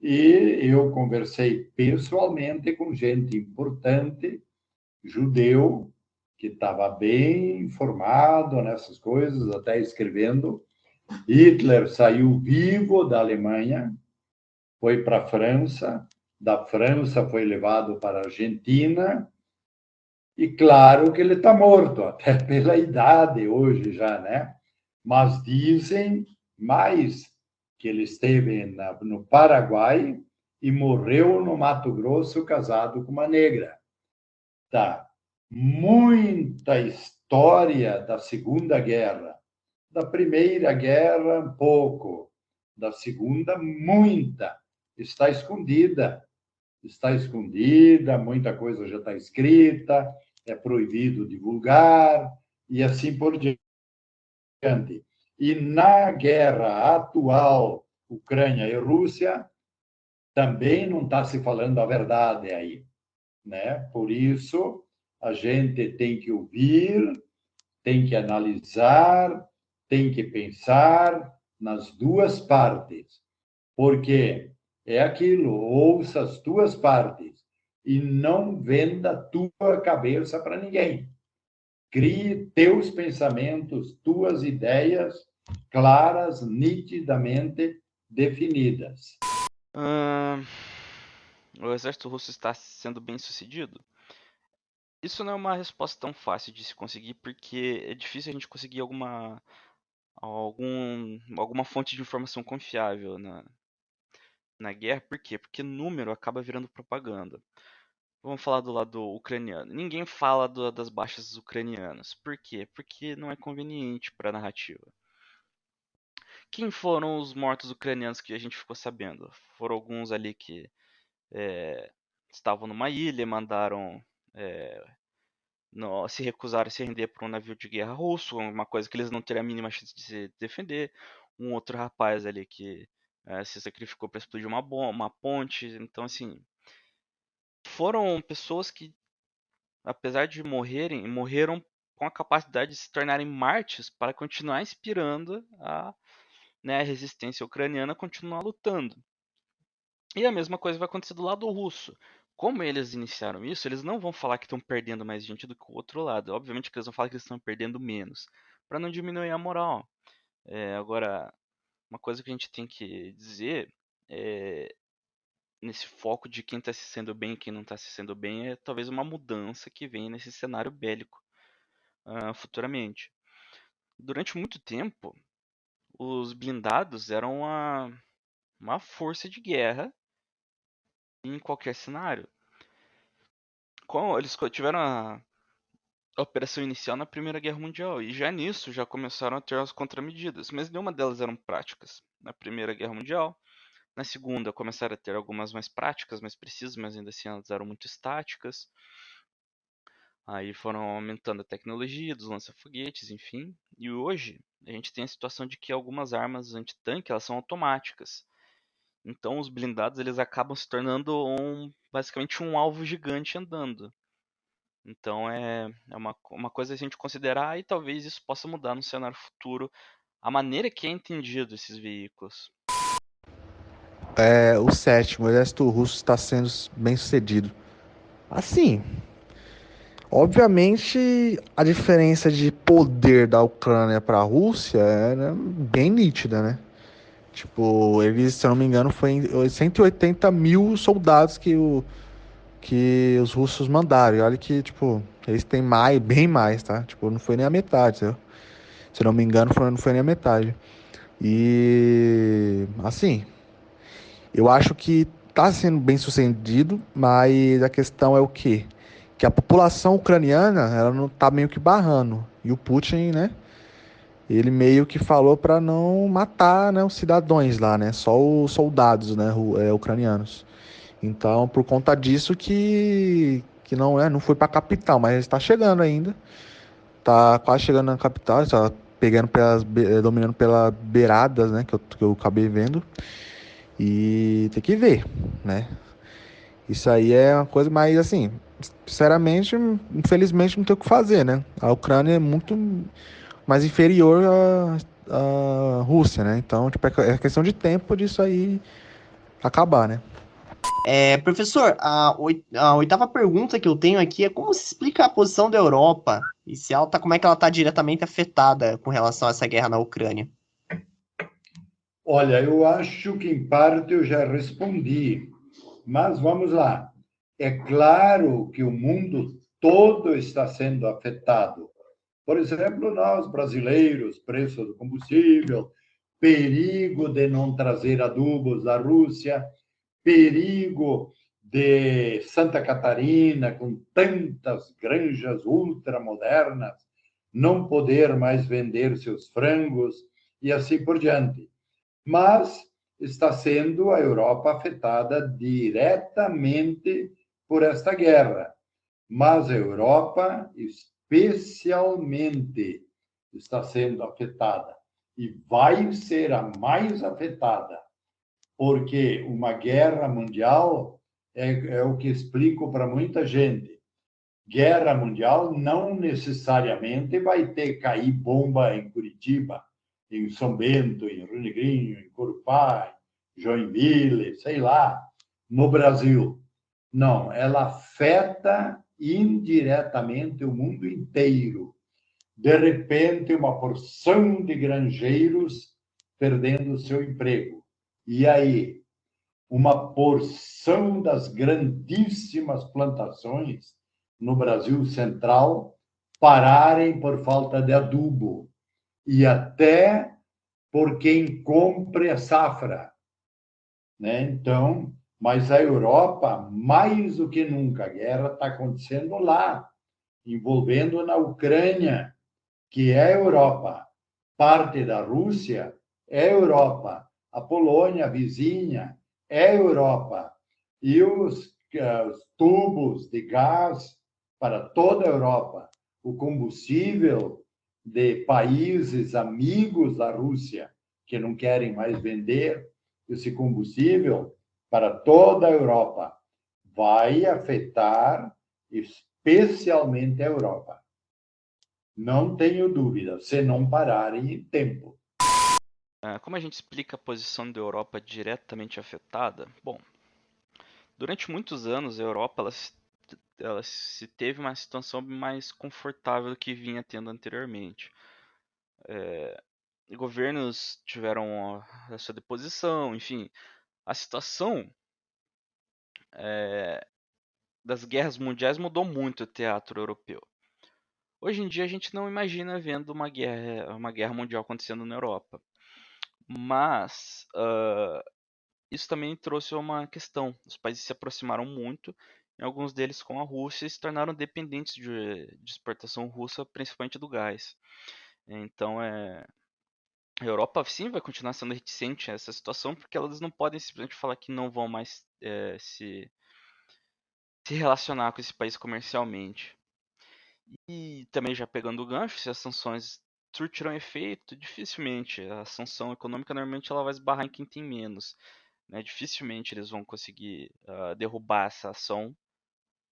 E eu conversei pessoalmente com gente importante, judeu, que estava bem informado nessas coisas, até escrevendo. Hitler saiu vivo da Alemanha, foi para a França, da França foi levado para a Argentina, e claro que ele está morto, até pela idade hoje já, né? Mas dizem mais que ele esteve no Paraguai e morreu no Mato Grosso casado com uma negra. Tá. Muita história da Segunda Guerra. Da Primeira Guerra, um pouco. Da Segunda, muita. Está escondida. Está escondida, muita coisa já está escrita. é proibido divulgar, e assim por diante. E na guerra atual, Ucrânia e Rússia, também não está se falando a verdade aí, né? Por isso, a gente tem que ouvir, tem que analisar, tem que pensar nas duas partes, porque é aquilo, ouça as duas partes e não venda a tua cabeça para ninguém. Crie teus pensamentos, tuas ideias claras, nitidamente definidas. O exército russo está sendo bem sucedido? Isso não é uma resposta tão fácil de se conseguir, porque é difícil a gente conseguir alguma fonte de informação confiável na guerra. Por quê? Porque número acaba virando propaganda. Vamos falar do lado ucraniano. Ninguém fala das baixas ucranianas. Por quê? Porque não é conveniente para a narrativa. Quem foram os mortos ucranianos que a gente ficou sabendo? Foram alguns ali que estavam numa ilha, mandaram se recusaram a se render por um navio de guerra russo, uma coisa que eles não teriam a mínima chance de se defender. Um outro rapaz ali que se sacrificou para explodir uma bomba, uma ponte. Então, assim, foram pessoas que, apesar de morreram com a capacidade de se tornarem mártires para continuar inspirando a resistência ucraniana a continuar lutando. E a mesma coisa vai acontecer do lado russo. Como eles iniciaram isso, eles não vão falar que estão perdendo mais gente do que o outro lado. Obviamente que eles vão falar que eles estão perdendo menos, para não diminuir a moral. Agora, uma coisa que a gente tem que dizer nesse foco de quem está se sendo bem e quem não está se sendo bem, é talvez uma mudança que vem nesse cenário bélico futuramente. Durante muito tempo, os blindados eram uma força de guerra em qualquer cenário. Eles tiveram a operação inicial na Primeira Guerra Mundial, e já nisso já começaram a ter as contramedidas, mas nenhuma delas eram práticas. Na Primeira Guerra Mundial, na Segunda começaram a ter algumas mais práticas, mais precisas, mas ainda assim elas eram muito estáticas. Aí foram aumentando a tecnologia dos lança-foguetes, enfim. E hoje a gente tem a situação de que algumas armas antitanque elas são automáticas. Então os blindados eles acabam se tornando basicamente um alvo gigante andando. Então é uma coisa a gente considerar, e talvez isso possa mudar no cenário futuro a maneira que é entendido esses veículos. O sétimo, o exército russo está sendo bem sucedido. Assim, obviamente a diferença de poder da Ucrânia para a Rússia é bem nítida, né? Tipo, eles, se eu não me engano, foi 180 mil soldados que os russos mandaram. E olha que, tipo, eles têm bem mais, tá? Tipo, não foi nem a metade, sabe? Se eu não me engano, não foi nem a metade. E, assim, eu acho que tá sendo bem sucedido, mas a questão é o quê? Que a população ucraniana, ela não tá meio que barrando. E o Putin, né? Ele meio que falou para não matar, né, os cidadãos lá, né? Só os soldados, né, ucranianos. Então, por conta disso que não foi para a capital, mas está chegando ainda. Tá quase chegando na capital, está dominando pelas beiradas, né, que eu acabei vendo. E tem que ver, né? Isso aí é uma coisa mais, assim, sinceramente, infelizmente não tem o que fazer, né? A Ucrânia é muito mais inferior à Rússia, né? Então, tipo, é questão de tempo disso aí acabar, né? Professor, a oitava pergunta que eu tenho aqui é como se explica a posição da Europa e como é que ela está diretamente afetada com relação a essa guerra na Ucrânia? Olha, eu acho que em parte eu já respondi, mas vamos lá. É claro que o mundo todo está sendo afetado. Por exemplo, nós brasileiros, preço do combustível, perigo de não trazer adubos da Rússia, perigo de Santa Catarina, com tantas granjas ultramodernas, não poder mais vender seus frangos e assim por diante. Mas está sendo a Europa afetada diretamente por esta guerra. mas a Europa especialmente está sendo afetada e vai ser a mais afetada, porque uma guerra mundial é o que explico para muita gente. Guerra mundial não necessariamente vai ter cair bomba em Curitiba, em São Bento, em Rio Negrinho, em Corupá, Joinville, sei lá, no Brasil. Não, ela afeta indiretamente o mundo inteiro. De repente, uma porção de granjeiros perdendo o seu emprego. E aí, uma porção das grandíssimas plantações no Brasil Central pararem por falta de adubo e até por quem compre a safra, né? Então, mas a Europa, mais do que nunca, a guerra está acontecendo lá, envolvendo na Ucrânia, que é a Europa, parte da Rússia é a Europa, a Polônia, vizinha, é a Europa, e os tubos de gás para toda a Europa, o combustível de países amigos da Rússia, que não querem mais vender esse combustível para toda a Europa, vai afetar especialmente a Europa. Não tenho dúvida, se não pararem em tempo. Como a gente explica a posição da Europa diretamente afetada? Bom, durante muitos anos a Europa ela se teve uma situação mais confortável do que vinha tendo anteriormente. Governos tiveram a sua deposição, enfim, a situação das guerras mundiais mudou muito o teatro europeu. Hoje em dia a gente não imagina vendo uma guerra mundial acontecendo na Europa. Mas isso também trouxe uma questão. Os países se aproximaram muito, e alguns deles com a Rússia, e se tornaram dependentes de exportação russa, principalmente do gás. Então a Europa sim vai continuar sendo reticente a essa situação, porque elas não podem simplesmente falar que não vão mais se relacionar com esse país comercialmente. E também já pegando o gancho, se as sanções surtirão efeito, dificilmente. A sanção econômica normalmente ela vai esbarrar em quem tem menos, né? Dificilmente eles vão conseguir derrubar essa ação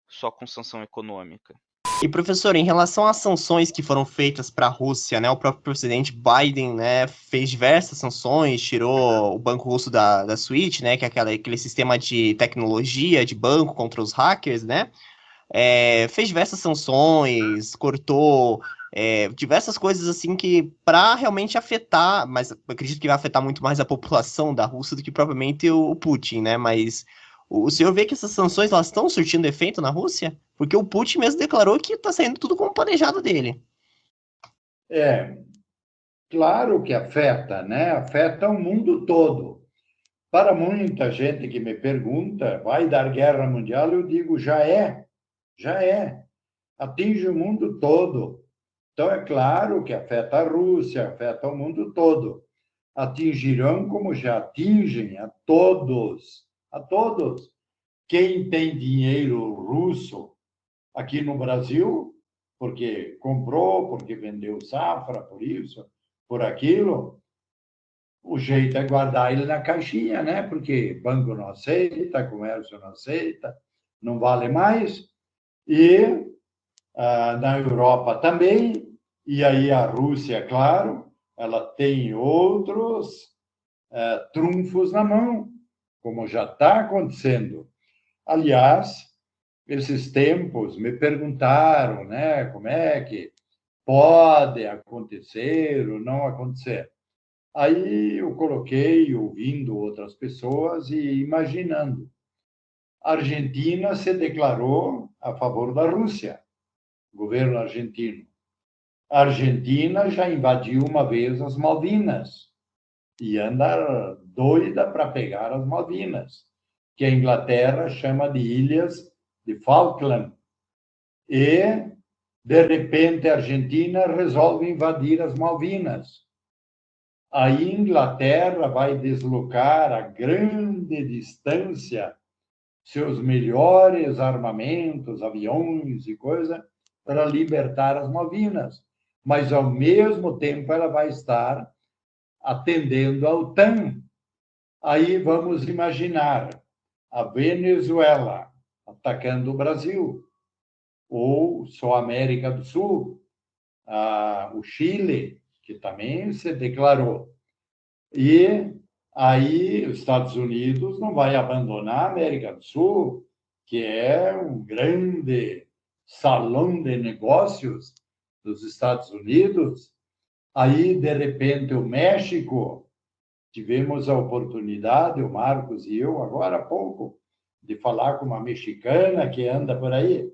só com sanção econômica. E professor, em relação às sanções que foram feitas para a Rússia, né, o próprio presidente Biden, né, fez diversas sanções, tirou o banco russo da SWIFT, né, que é aquele sistema de tecnologia de banco contra os hackers, né, fez diversas sanções, cortou diversas coisas assim que para realmente afetar, mas eu acredito que vai afetar muito mais a população da Rússia do que propriamente o Putin, né, mas o senhor vê que essas sanções elas estão surtindo efeito na Rússia? Porque o Putin mesmo declarou que está saindo tudo como planejado dele. Claro que afeta, né? Afeta o mundo todo. Para muita gente que me pergunta, vai dar guerra mundial? Eu digo, já é. Atinge o mundo todo. Então, é claro que afeta a Rússia, afeta o mundo todo. Atingirão como já atingem a todos. Quem tem dinheiro russo aqui no Brasil, porque comprou, porque vendeu safra, por isso, por aquilo, o jeito é guardar ele na caixinha, né? Porque banco não aceita, comércio não aceita, não vale mais. E na Europa também, e aí a Rússia, claro, ela tem outros trunfos na mão, como já está acontecendo. Aliás, esses tempos me perguntaram, né, como é que pode acontecer ou não acontecer. Aí eu coloquei, ouvindo outras pessoas e imaginando. A Argentina se declarou a favor da Rússia, o governo argentino. A Argentina já invadiu uma vez as Malvinas e anda doida para pegar as Malvinas, que a Inglaterra chama de Ilhas de Falkland. E, de repente, a Argentina resolve invadir as Malvinas. A Inglaterra vai deslocar a grande distância seus melhores armamentos, aviões e coisa, para libertar as Malvinas. Mas, ao mesmo tempo, ela vai estar atendendo a OTAN. Aí vamos imaginar a Venezuela atacando o Brasil, ou só a América do Sul, o Chile, que também se declarou. E aí os Estados Unidos não vai abandonar a América do Sul, que é um grande salão de negócios dos Estados Unidos. Aí, de repente, o México, tivemos a oportunidade, o Marcos e eu, agora há pouco, de falar com uma mexicana que anda por aí.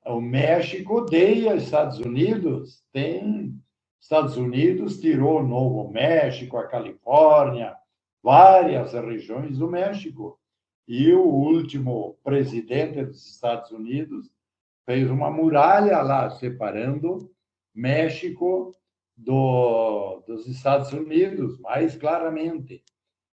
O México odeia os Estados Unidos, Estados Unidos tirou o Novo México, a Califórnia, várias regiões do México. E o último presidente dos Estados Unidos fez uma muralha lá, separando México dos Estados Unidos, mais claramente.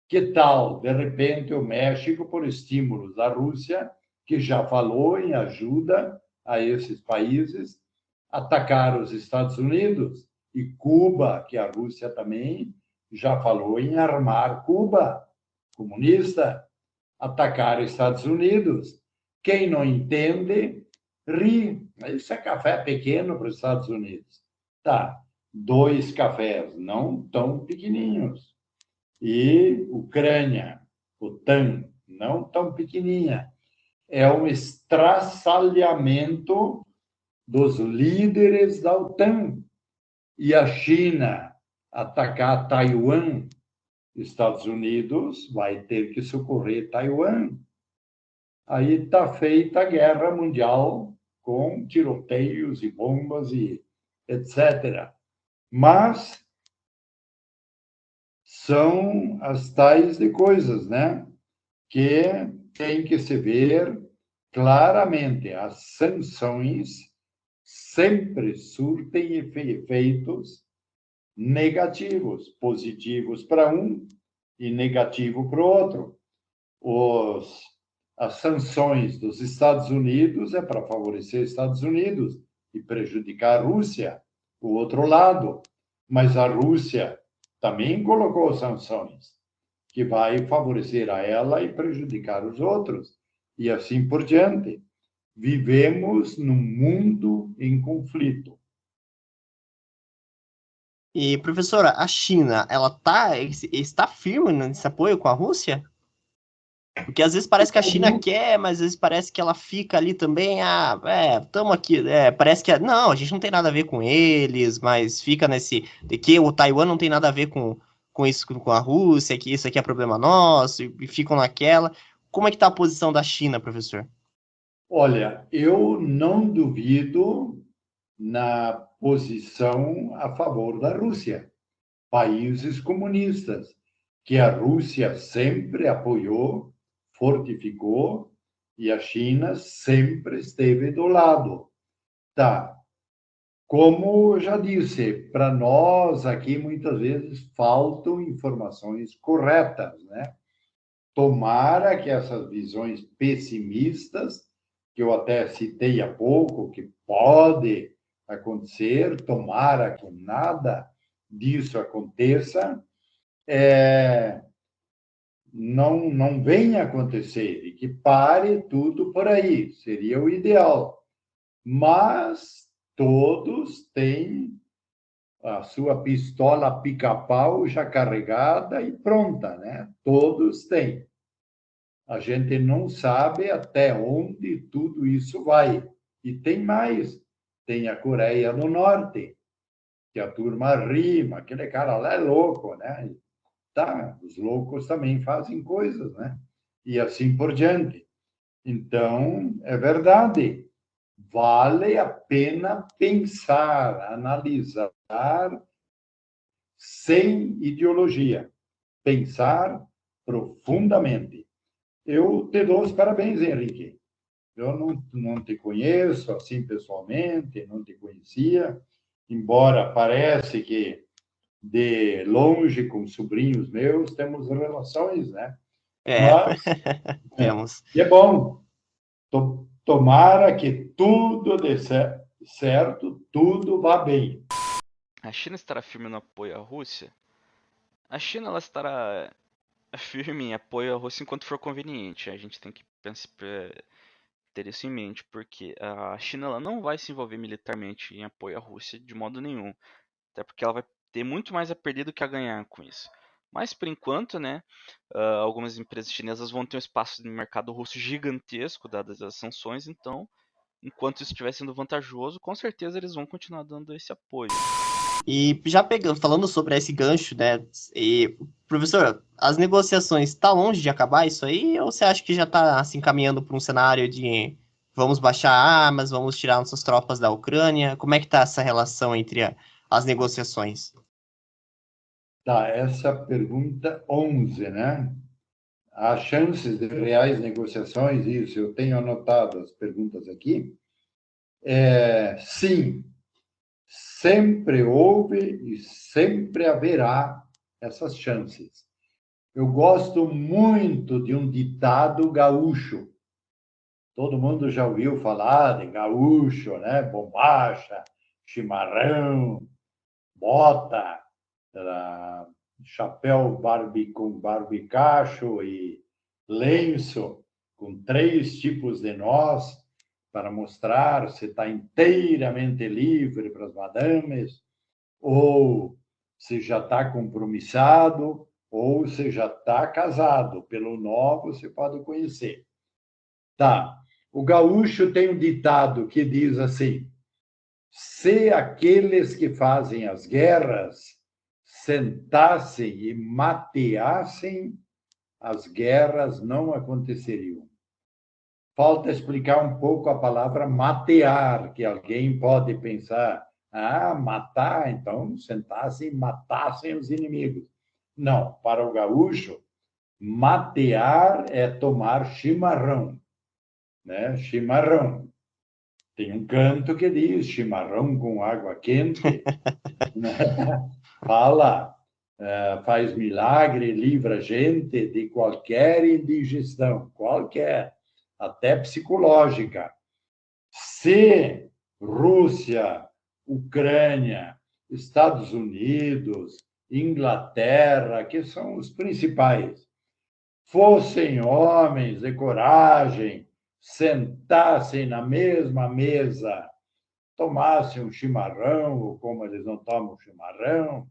Que tal, de repente, o México, por estímulos da Rússia, que já falou em ajuda a esses países, atacar os Estados Unidos, e Cuba, que a Rússia também já falou em armar Cuba, comunista, atacar os Estados Unidos. Quem não entende, ri. Isso é café pequeno para os Estados Unidos. Tá, 2 cafés, não tão pequenininhos. E Ucrânia, OTAN, não tão pequenininha. É um estraçalhamento dos líderes da OTAN. E a China atacar Taiwan, Estados Unidos vai ter que socorrer Taiwan. Aí está feita a guerra mundial com tiroteios e bombas e etc. Mas são as tais de coisas, né? Que tem que se ver claramente. As sanções sempre surtem efeitos negativos, positivos para um e negativo para o outro. As sanções dos Estados Unidos é para favorecer os Estados Unidos e prejudicar a Rússia, o outro lado. Mas a Rússia também colocou sanções, que vai favorecer a ela e prejudicar os outros, e assim por diante. Vivemos num mundo em conflito. E, professora, a China, ela está firme nesse apoio com a Rússia? Porque às vezes parece que a China quer, mas às vezes parece que ela fica ali também, estamos aqui, parece que, não, a gente não tem nada a ver com eles, mas fica de que o Taiwan não tem nada a ver com isso, com a Rússia, que isso aqui é problema nosso, e ficam naquela. Como é que está a posição da China, professor? Olha, eu não duvido na posição a favor da Rússia. Países comunistas, que a Rússia sempre apoiou, fortificou, e a China sempre esteve do lado. Tá. Como eu já disse, para nós aqui muitas vezes faltam informações corretas, né? Tomara que essas visões pessimistas, que eu até citei há pouco, que pode acontecer, tomara que nada disso aconteça, não venha acontecer e que pare tudo por aí, seria o ideal. Mas todos têm a sua pistola pica-pau já carregada e pronta, né? Todos têm. A gente não sabe até onde tudo isso vai. E tem mais. Tem a Coreia do Norte, que a turma rima, aquele cara lá é louco, né? Tá, os loucos também fazem coisas, né? E assim por diante. Então, é verdade. Vale a pena pensar, analisar sem ideologia. Pensar profundamente. Eu te dou os parabéns, Henrique. Eu não te conheço assim pessoalmente, não te conhecia, embora parece que de longe com sobrinhos meus temos relações, né? Mas Temos. e é bom. Tomara que tudo dê certo, tudo vá bem. A China estará firme no apoio à Rússia? A China ela estará firme em apoio à Rússia enquanto for conveniente. A gente tem que ter isso em mente, porque a China ela não vai se envolver militarmente em apoio à Rússia de modo nenhum. Até porque ela vai ter muito mais a perder do que a ganhar com isso. Mas por enquanto, né, algumas empresas chinesas vão ter um espaço de mercado russo gigantesco, dadas as sanções, então, enquanto isso estiver sendo vantajoso, com certeza eles vão continuar dando esse apoio. E já pegando, falando sobre esse gancho, né? E, professor, as negociações estão longe de acabar isso aí? Ou você acha que já está assim, caminhando para um cenário de vamos baixar armas, vamos tirar nossas tropas da Ucrânia? Como é que está essa relação entre as negociações? Tá, essa pergunta 11, né? Há chances de reais negociações? Isso, eu tenho anotado as perguntas aqui. Sim, sempre houve e sempre haverá essas chances. Eu gosto muito de um ditado gaúcho. Todo mundo já ouviu falar de gaúcho, né? Bombacha, chimarrão, bota, chapéu com barbicacho e lenço, com 3 tipos de nós, para mostrar se está inteiramente livre para as madames, ou se já está compromissado, ou se já está casado. Pelo nó você pode conhecer. Tá. O gaúcho tem um ditado que diz assim: se aqueles que fazem as guerras sentassem e mateassem, as guerras não aconteceriam. Falta explicar um pouco a palavra matear, que alguém pode pensar, matar, então sentassem e matassem os inimigos. Não, para o gaúcho, matear é tomar chimarrão, né? Chimarrão. Tem um canto que diz chimarrão com água quente, né? Fala, faz milagre, livra a gente de qualquer indigestão, qualquer, até psicológica. Se Rússia, Ucrânia, Estados Unidos, Inglaterra, que são os principais, fossem homens de coragem, sentassem na mesma mesa, tomassem um chimarrão, ou como eles não tomam chimarrão,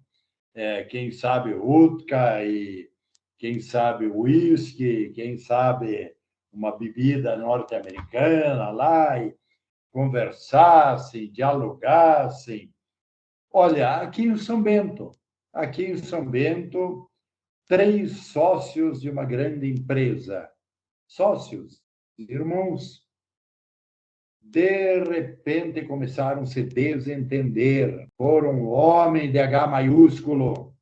quem sabe vodka e quem sabe whisky, quem sabe uma bebida norte-americana lá, e conversassem, dialogassem. Olha, aqui em São Bento, 3 sócios de uma grande empresa, sócios, irmãos, de repente começaram a se desentender. Foram homens de H maiúsculo.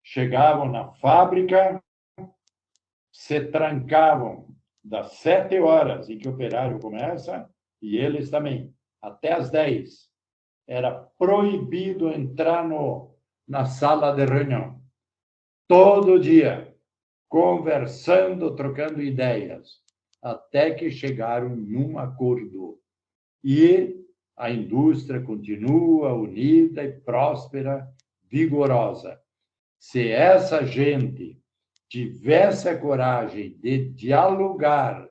Chegavam na fábrica, se trancavam das 7 horas em que o operário começa, e eles também, até às 10. Era proibido entrar na sala de reunião. Todo dia, conversando, trocando ideias, até que chegaram num acordo. E a indústria continua unida e próspera, vigorosa. Se essa gente tivesse a coragem de dialogar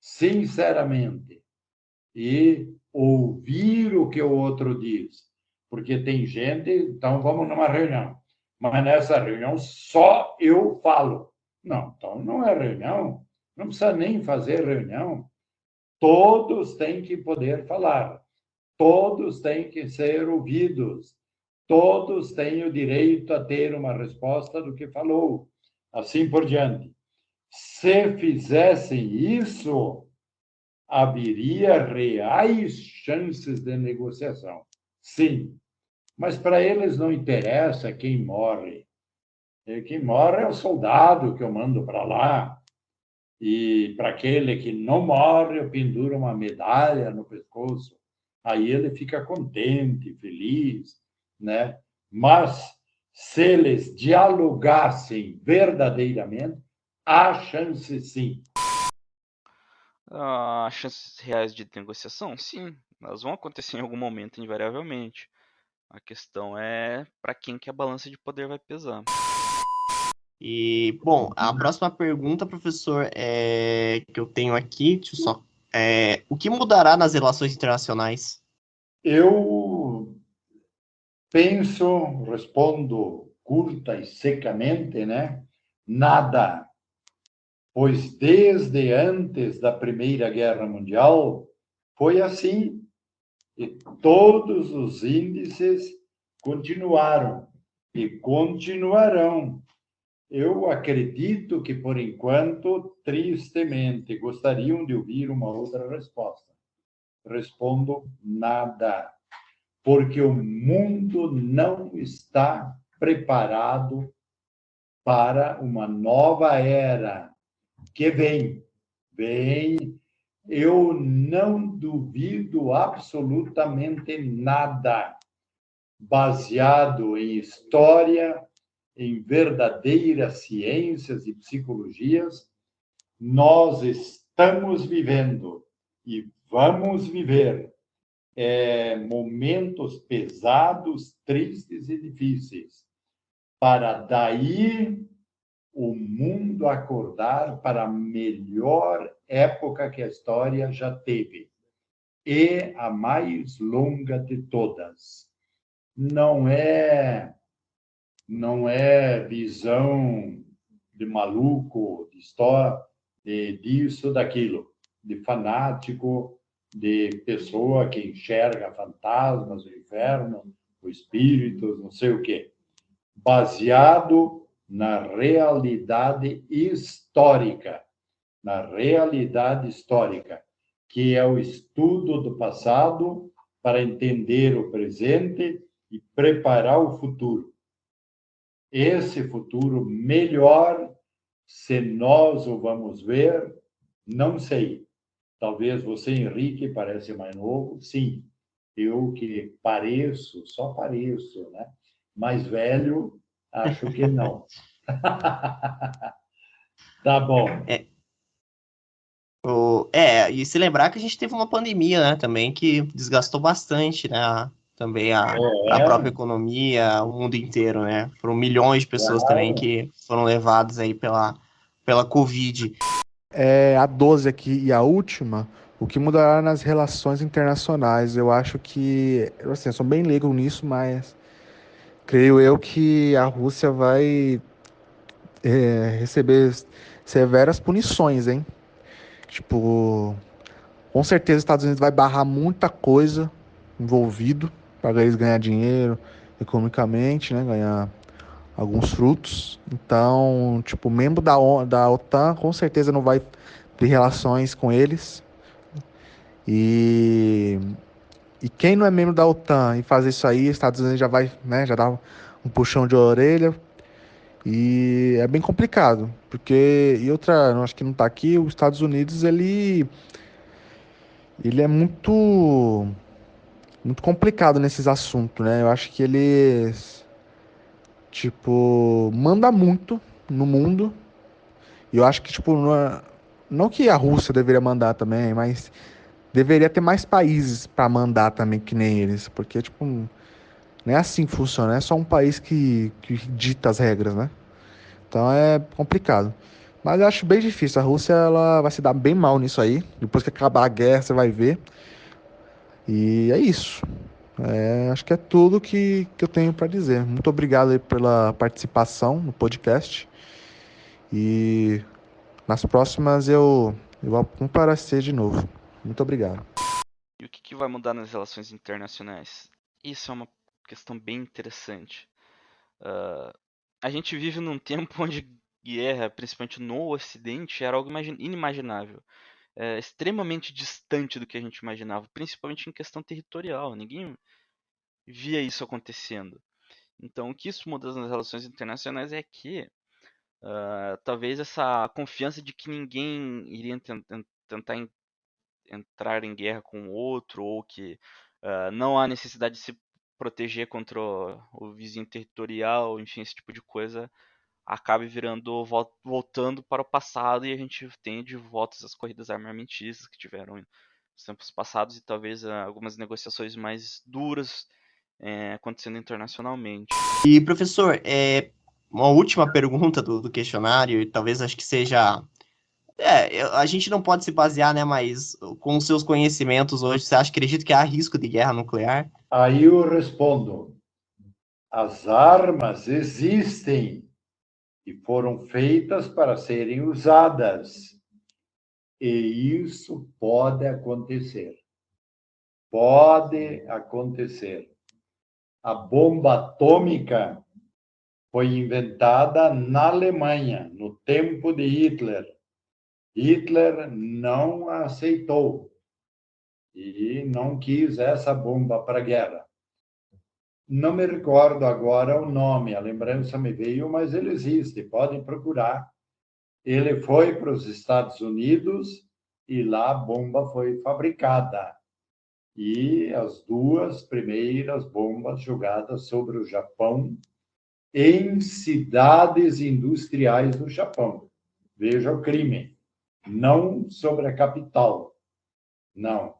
sinceramente e ouvir o que o outro diz, porque tem gente, então vamos numa reunião, mas nessa reunião só eu falo. Não, então não é reunião, não precisa nem fazer reunião. Todos têm que poder falar, todos têm que ser ouvidos, todos têm o direito a ter uma resposta do que falou, assim por diante. Se fizessem isso, haveria reais chances de negociação. Sim, mas para eles não interessa quem morre. Quem morre é o soldado que eu mando para lá. E para aquele que não morre, eu penduro uma medalha no pescoço. Aí ele fica contente, feliz, né? Mas se eles dialogassem verdadeiramente, Há chance, sim. Chances reais de negociação? Sim, elas vão acontecer em algum momento, invariavelmente. A questão é para quem que a balança de poder vai pesar. E, bom, a próxima pergunta, professor, que eu tenho aqui, deixa eu só. O que mudará nas relações internacionais? Eu penso, respondo curta e secamente, né? Nada. Pois desde antes da Primeira Guerra Mundial foi assim, e todos os índices continuaram e continuarão. Eu acredito que, por enquanto, tristemente, gostariam de ouvir uma outra resposta. Respondo nada, porque o mundo não está preparado para uma nova era que vem. Eu não duvido absolutamente nada, baseado em história, em verdadeiras ciências e psicologias, nós estamos vivendo e vamos viver momentos pesados, tristes e difíceis, para daí o mundo acordar para a melhor época que a história já teve, e a mais longa de todas. Não é visão de maluco, de história, disso, daquilo, de fanático, de pessoa que enxerga fantasmas, o inferno, o espírito, não sei o quê. Baseado na realidade histórica, que é o estudo do passado para entender o presente e preparar o futuro. Esse futuro melhor, se nós o vamos ver, não sei. Talvez você, Henrique, parece mais novo, sim. Eu que pareço, só pareço, né? Mais velho, acho que não. Tá bom. E se lembrar que a gente teve uma pandemia, né, também, que desgastou bastante, né, também a própria economia, o mundo inteiro, né? Foram milhões de pessoas também que foram levadas aí pela Covid. A 12 aqui e a última, o que mudará nas relações internacionais? Eu acho que, assim, eu sou bem leigo nisso, mas creio eu que a Rússia vai receber severas punições, hein? Tipo, com certeza os Estados Unidos vai barrar muita coisa envolvido para eles ganhar dinheiro economicamente, né? Ganhar alguns frutos. Então, tipo, membro da OTAN com certeza não vai ter relações com eles. E quem não é membro da OTAN e fazer isso aí, os Estados Unidos já vai, né, já dá um puxão de orelha. E é bem complicado, porque eu acho que não tá aqui, os Estados Unidos ele é muito complicado nesses assuntos, né? Eu acho que eles tipo manda muito no mundo. E eu acho que tipo não que a Rússia deveria mandar também, mas deveria ter mais países para mandar também que nem eles, porque tipo não é assim que funciona, é só um país que dita as regras, né? Então é complicado. Mas eu acho bem difícil. A Rússia ela vai se dar bem mal nisso aí. Depois que acabar a guerra, você vai ver. E é isso. Acho que é tudo que eu tenho para dizer. Muito obrigado aí pela participação no podcast. E nas próximas eu vou comparecer de novo. Muito obrigado. E o que vai mudar nas relações internacionais? Isso é uma questão bem interessante. A gente vive num tempo onde guerra, principalmente no Ocidente, era algo inimaginável. Extremamente distante do que a gente imaginava, principalmente em questão territorial. Ninguém via isso acontecendo. Então, o que isso muda nas relações internacionais é que talvez essa confiança de que ninguém iria tentar entrar em guerra com o outro, ou que não há necessidade de se proteger contra o vizinho territorial, enfim, esse tipo de coisa, acabe voltando para o passado e a gente tenha de volta as corridas armamentistas que tiveram nos tempos passados e talvez algumas negociações mais duras acontecendo internacionalmente. E, professor, uma última pergunta do questionário, e talvez acho que seja. A gente não pode se basear, né, mas com os seus conhecimentos hoje, você acredita que há risco de guerra nuclear? Aí eu respondo: as armas existem e foram feitas para serem usadas. E isso pode acontecer. Pode acontecer. A bomba atômica foi inventada na Alemanha, no tempo de Hitler. Hitler não a aceitou e não quis essa bomba para a guerra. Não me recordo agora o nome, a lembrança me veio, mas ele existe, podem procurar. Ele foi para os Estados Unidos e lá a bomba foi fabricada. E as duas primeiras bombas jogadas sobre o Japão em cidades industriais do Japão. Veja o crime. Não sobre a capital. Não.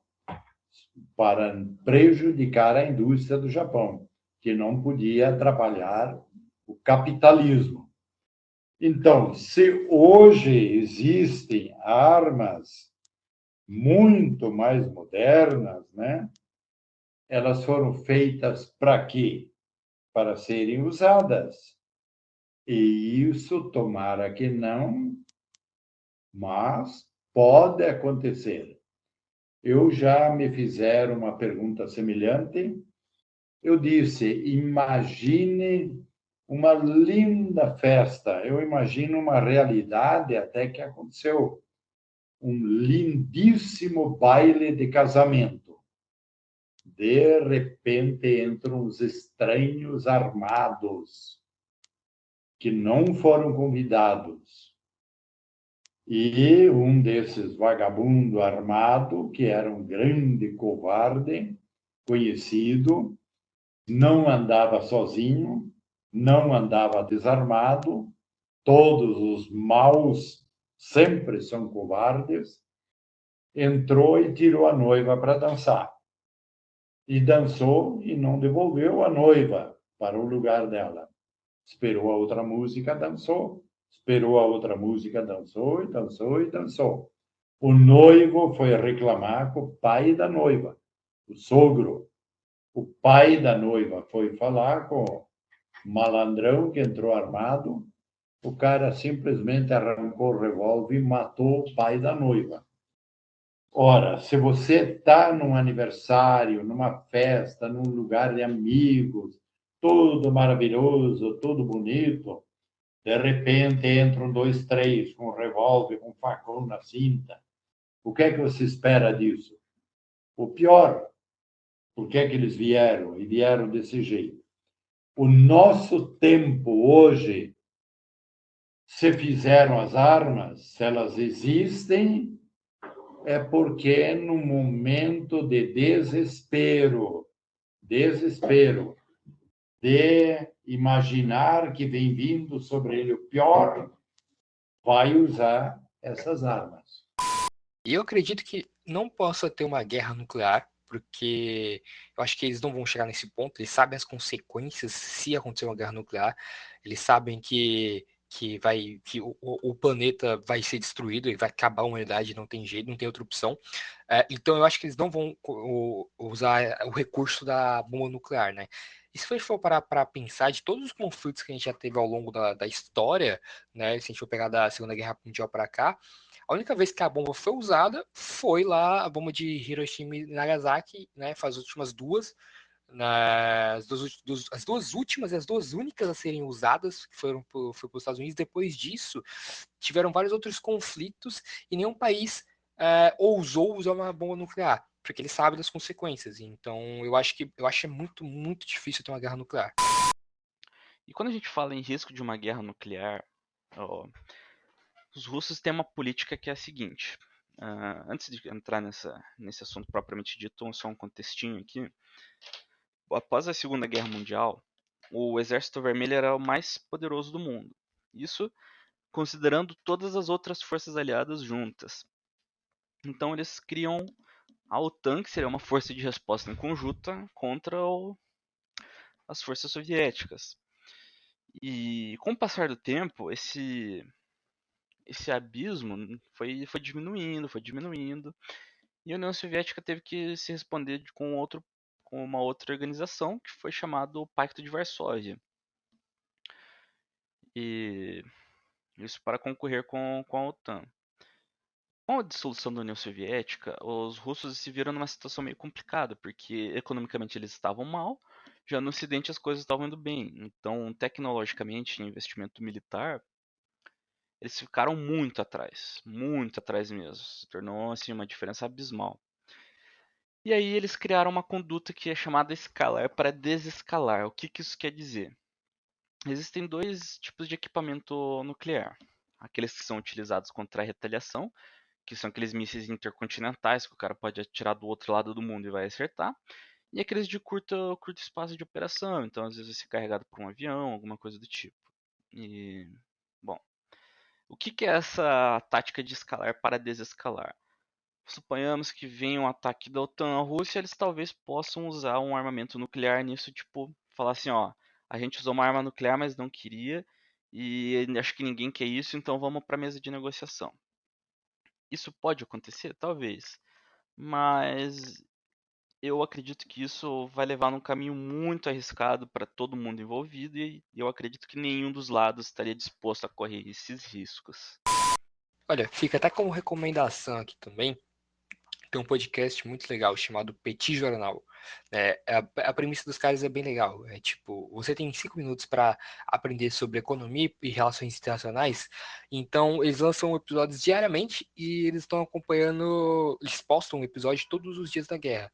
Para prejudicar a indústria do Japão, que não podia atrapalhar o capitalismo. Então, se hoje existem armas muito mais modernas, né? Elas foram feitas para quê? Para serem usadas. E isso, tomara que não, mas pode acontecer. Eu já me fizeram uma pergunta semelhante. Eu disse, imagine uma linda festa. Eu imagino uma realidade até que aconteceu. Um lindíssimo baile de casamento. De repente entram os estranhos armados, que não foram convidados. E um desses vagabundo armado, que era um grande covarde, conhecido, não andava sozinho, não andava desarmado, todos os maus sempre são covardes, entrou e tirou a noiva para dançar. E dançou e não devolveu a noiva para o lugar dela. Esperou a outra música, dançou. Esperou a outra música, dançou e dançou e dançou. O noivo foi reclamar com o pai da noiva, o sogro. O pai da noiva foi falar com o malandrão que entrou armado. O cara simplesmente arrancou o revólver e matou o pai da noiva. Ora, se você está num aniversário, numa festa, num lugar de amigos, tudo maravilhoso, tudo bonito, de repente entram 2, 3 com um revólver, com um facão na cinta. O que é que você espera disso? O pior, por que é que eles vieram? E vieram desse jeito. O nosso tempo hoje, se fizeram as armas, se elas existem, é porque no momento de desespero, de imaginar que vem vindo sobre ele o pior, vai usar essas armas. E eu acredito que não possa ter uma guerra nuclear, porque eu acho que eles não vão chegar nesse ponto. Eles sabem as consequências se acontecer uma guerra nuclear. Eles sabem que o planeta vai ser destruído e vai acabar a humanidade, não tem jeito, não tem outra opção. Então eu acho que eles não vão usar o recurso da bomba nuclear, né? E se a gente for parar para pensar de todos os conflitos que a gente já teve ao longo da história, né? Se a gente for pegar da Segunda Guerra Mundial para cá, a única vez que a bomba foi usada foi lá a bomba de Hiroshima e Nagasaki, né? Faz as últimas duas. As duas últimas e as duas únicas a serem usadas foi para os Estados Unidos. Depois disso, tiveram vários outros conflitos e nenhum país ousou usar uma bomba nuclear, porque ele sabe das consequências. Então, eu acho que é muito, muito difícil ter uma guerra nuclear. E quando a gente fala em risco de uma guerra nuclear, os russos têm uma política que é a seguinte. Antes de entrar nesse assunto propriamente dito, só um contextinho aqui. Após a Segunda Guerra Mundial, o Exército Vermelho era o mais poderoso do mundo. Isso considerando todas as outras forças aliadas juntas. Então eles criam a OTAN, que seria uma força de resposta em conjunta contra as forças soviéticas. E com o passar do tempo, esse abismo foi diminuindo, e a União Soviética teve que se responder com uma outra organização, que foi chamado Pacto de Varsóvia. E isso para concorrer com a OTAN. Com a dissolução da União Soviética, os russos se viram numa situação meio complicada, porque economicamente eles estavam mal, já no Ocidente as coisas estavam indo bem. Então, tecnologicamente, em investimento militar, eles ficaram muito atrás mesmo. Se tornou assim, uma diferença abismal. E aí eles criaram uma conduta que é chamada escalar para desescalar. O que isso quer dizer? Existem dois tipos de equipamento nuclear. Aqueles que são utilizados contra a retaliação, que são aqueles mísseis intercontinentais que o cara pode atirar do outro lado do mundo e vai acertar. E aqueles de curto espaço de operação, então às vezes vai ser carregado por um avião, alguma coisa do tipo. E, bom, o que é essa tática de escalar para desescalar? Suponhamos que venha um ataque da OTAN à Rússia, eles talvez possam usar um armamento nuclear nisso, tipo, falar assim, ó, a gente usou uma arma nuclear, mas não queria, e acho que ninguém quer isso, então vamos para a mesa de negociação. Isso pode acontecer? Talvez. Mas eu acredito que isso vai levar num caminho muito arriscado para todo mundo envolvido e eu acredito que nenhum dos lados estaria disposto a correr esses riscos. Olha, fica até como recomendação aqui também. Tem um podcast muito legal chamado Petit Jornal. A premissa dos caras é bem legal. É tipo, você tem 5 minutos para aprender sobre economia e relações internacionais. Então, eles lançam episódios diariamente e eles estão acompanhando. Eles postam um episódio todos os dias da guerra.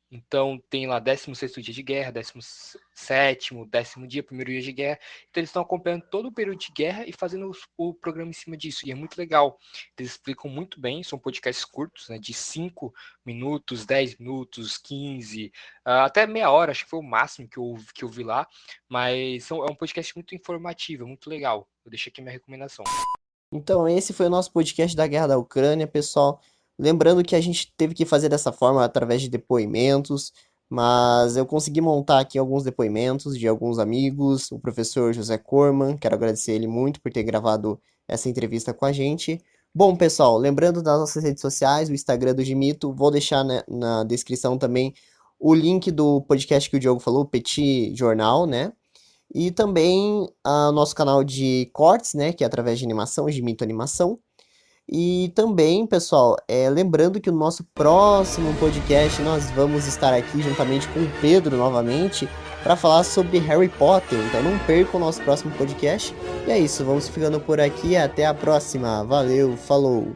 Então, tem lá 16º dia de guerra, 17º, 10º dia, primeiro dia de guerra. Então, eles estão acompanhando todo o período de guerra e fazendo o programa em cima disso. E é muito legal. Eles explicam muito bem. São podcasts curtos, né, de 5 minutos, 10 minutos, 15, até meia hora. Acho que foi o máximo que eu vi lá. Mas é um podcast muito informativo, muito legal. Eu deixei aqui minha recomendação. Então, esse foi o nosso podcast da Guerra da Ucrânia, pessoal. Lembrando que a gente teve que fazer dessa forma através de depoimentos, mas eu consegui montar aqui alguns depoimentos de alguns amigos, o professor José Corman, quero agradecer ele muito por ter gravado essa entrevista com a gente. Bom, pessoal, lembrando das nossas redes sociais, o Instagram do Gimito, vou deixar na descrição também o link do podcast que o Diogo falou, Petit Jornal, né? E também o nosso canal de cortes, né, que é através de animação, Gimito Animação. E também, pessoal, lembrando que no nosso próximo podcast nós vamos estar aqui juntamente com o Pedro novamente para falar sobre Harry Potter. Então não perca o nosso próximo podcast. E é isso, vamos ficando por aqui. Até a próxima. Valeu, falou!